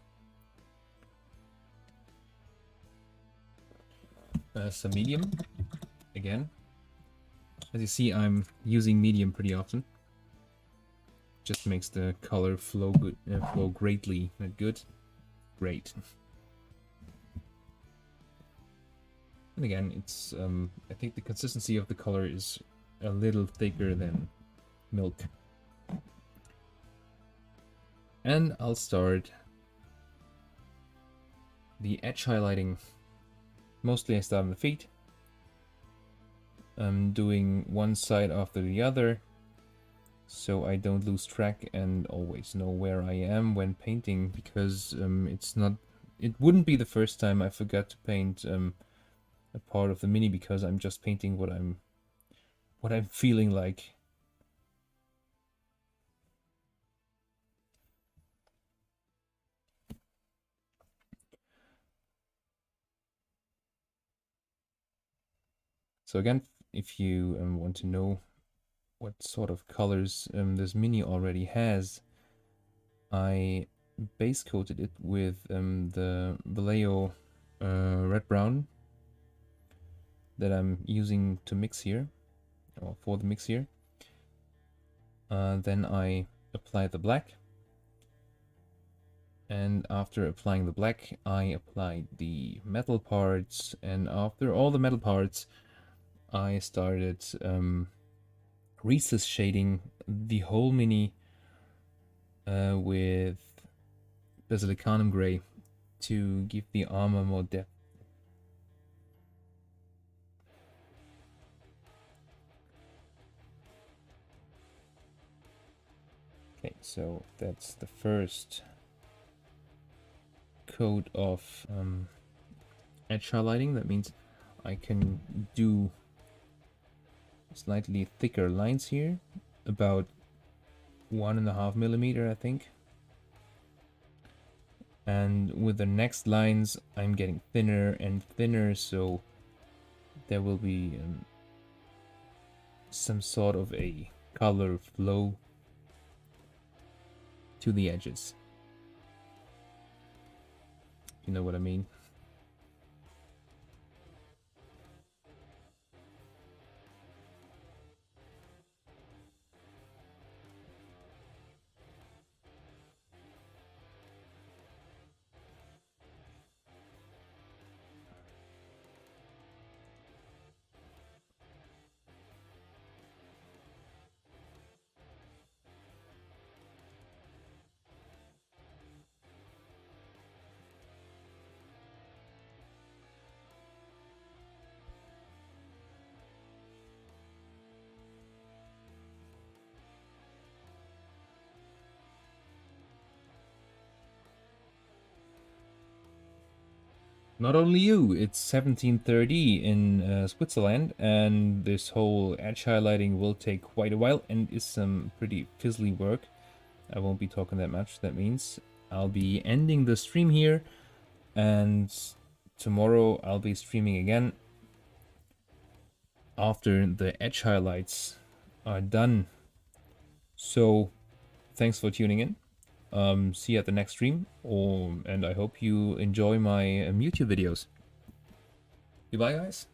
[SPEAKER 1] medium again. As you see, I'm using medium pretty often. Just makes the color flow good, flow greatly. Not good, great. And again, it's I think the consistency of the color is a little thicker than milk. And I'll start the edge highlighting. Mostly I start on the feet. I'm doing one side after the other, so I don't lose track and always know where I am when painting, because it wouldn't be the first time I forgot to paint a part of the mini, because I'm just painting what I'm feeling like. So again, if you want to know what sort of colors this mini already has, I base coated it with the Vallejo red brown that I'm using to mix here, or for the mix here. Then I apply the black, and after applying the black I applied the metal parts, and after all the metal parts I started recess shading the whole mini with Basilicanum Gray to give the armor more depth. Okay, so that's the first coat of edge highlighting. That means I can do slightly thicker lines here, about 1.5 millimeter, I think. And with the next lines, I'm getting thinner and thinner, so there will be some sort of a color flow to the edges. You know what I mean? Not only you, it's 1730 in Switzerland, and this whole edge highlighting will take quite a while and is some pretty fizzly work. I won't be talking that much. That means I'll be ending the stream here, and tomorrow I'll be streaming again after the edge highlights are done. So thanks for tuning in. See you at the next stream, and I hope you enjoy my YouTube videos. Goodbye, guys.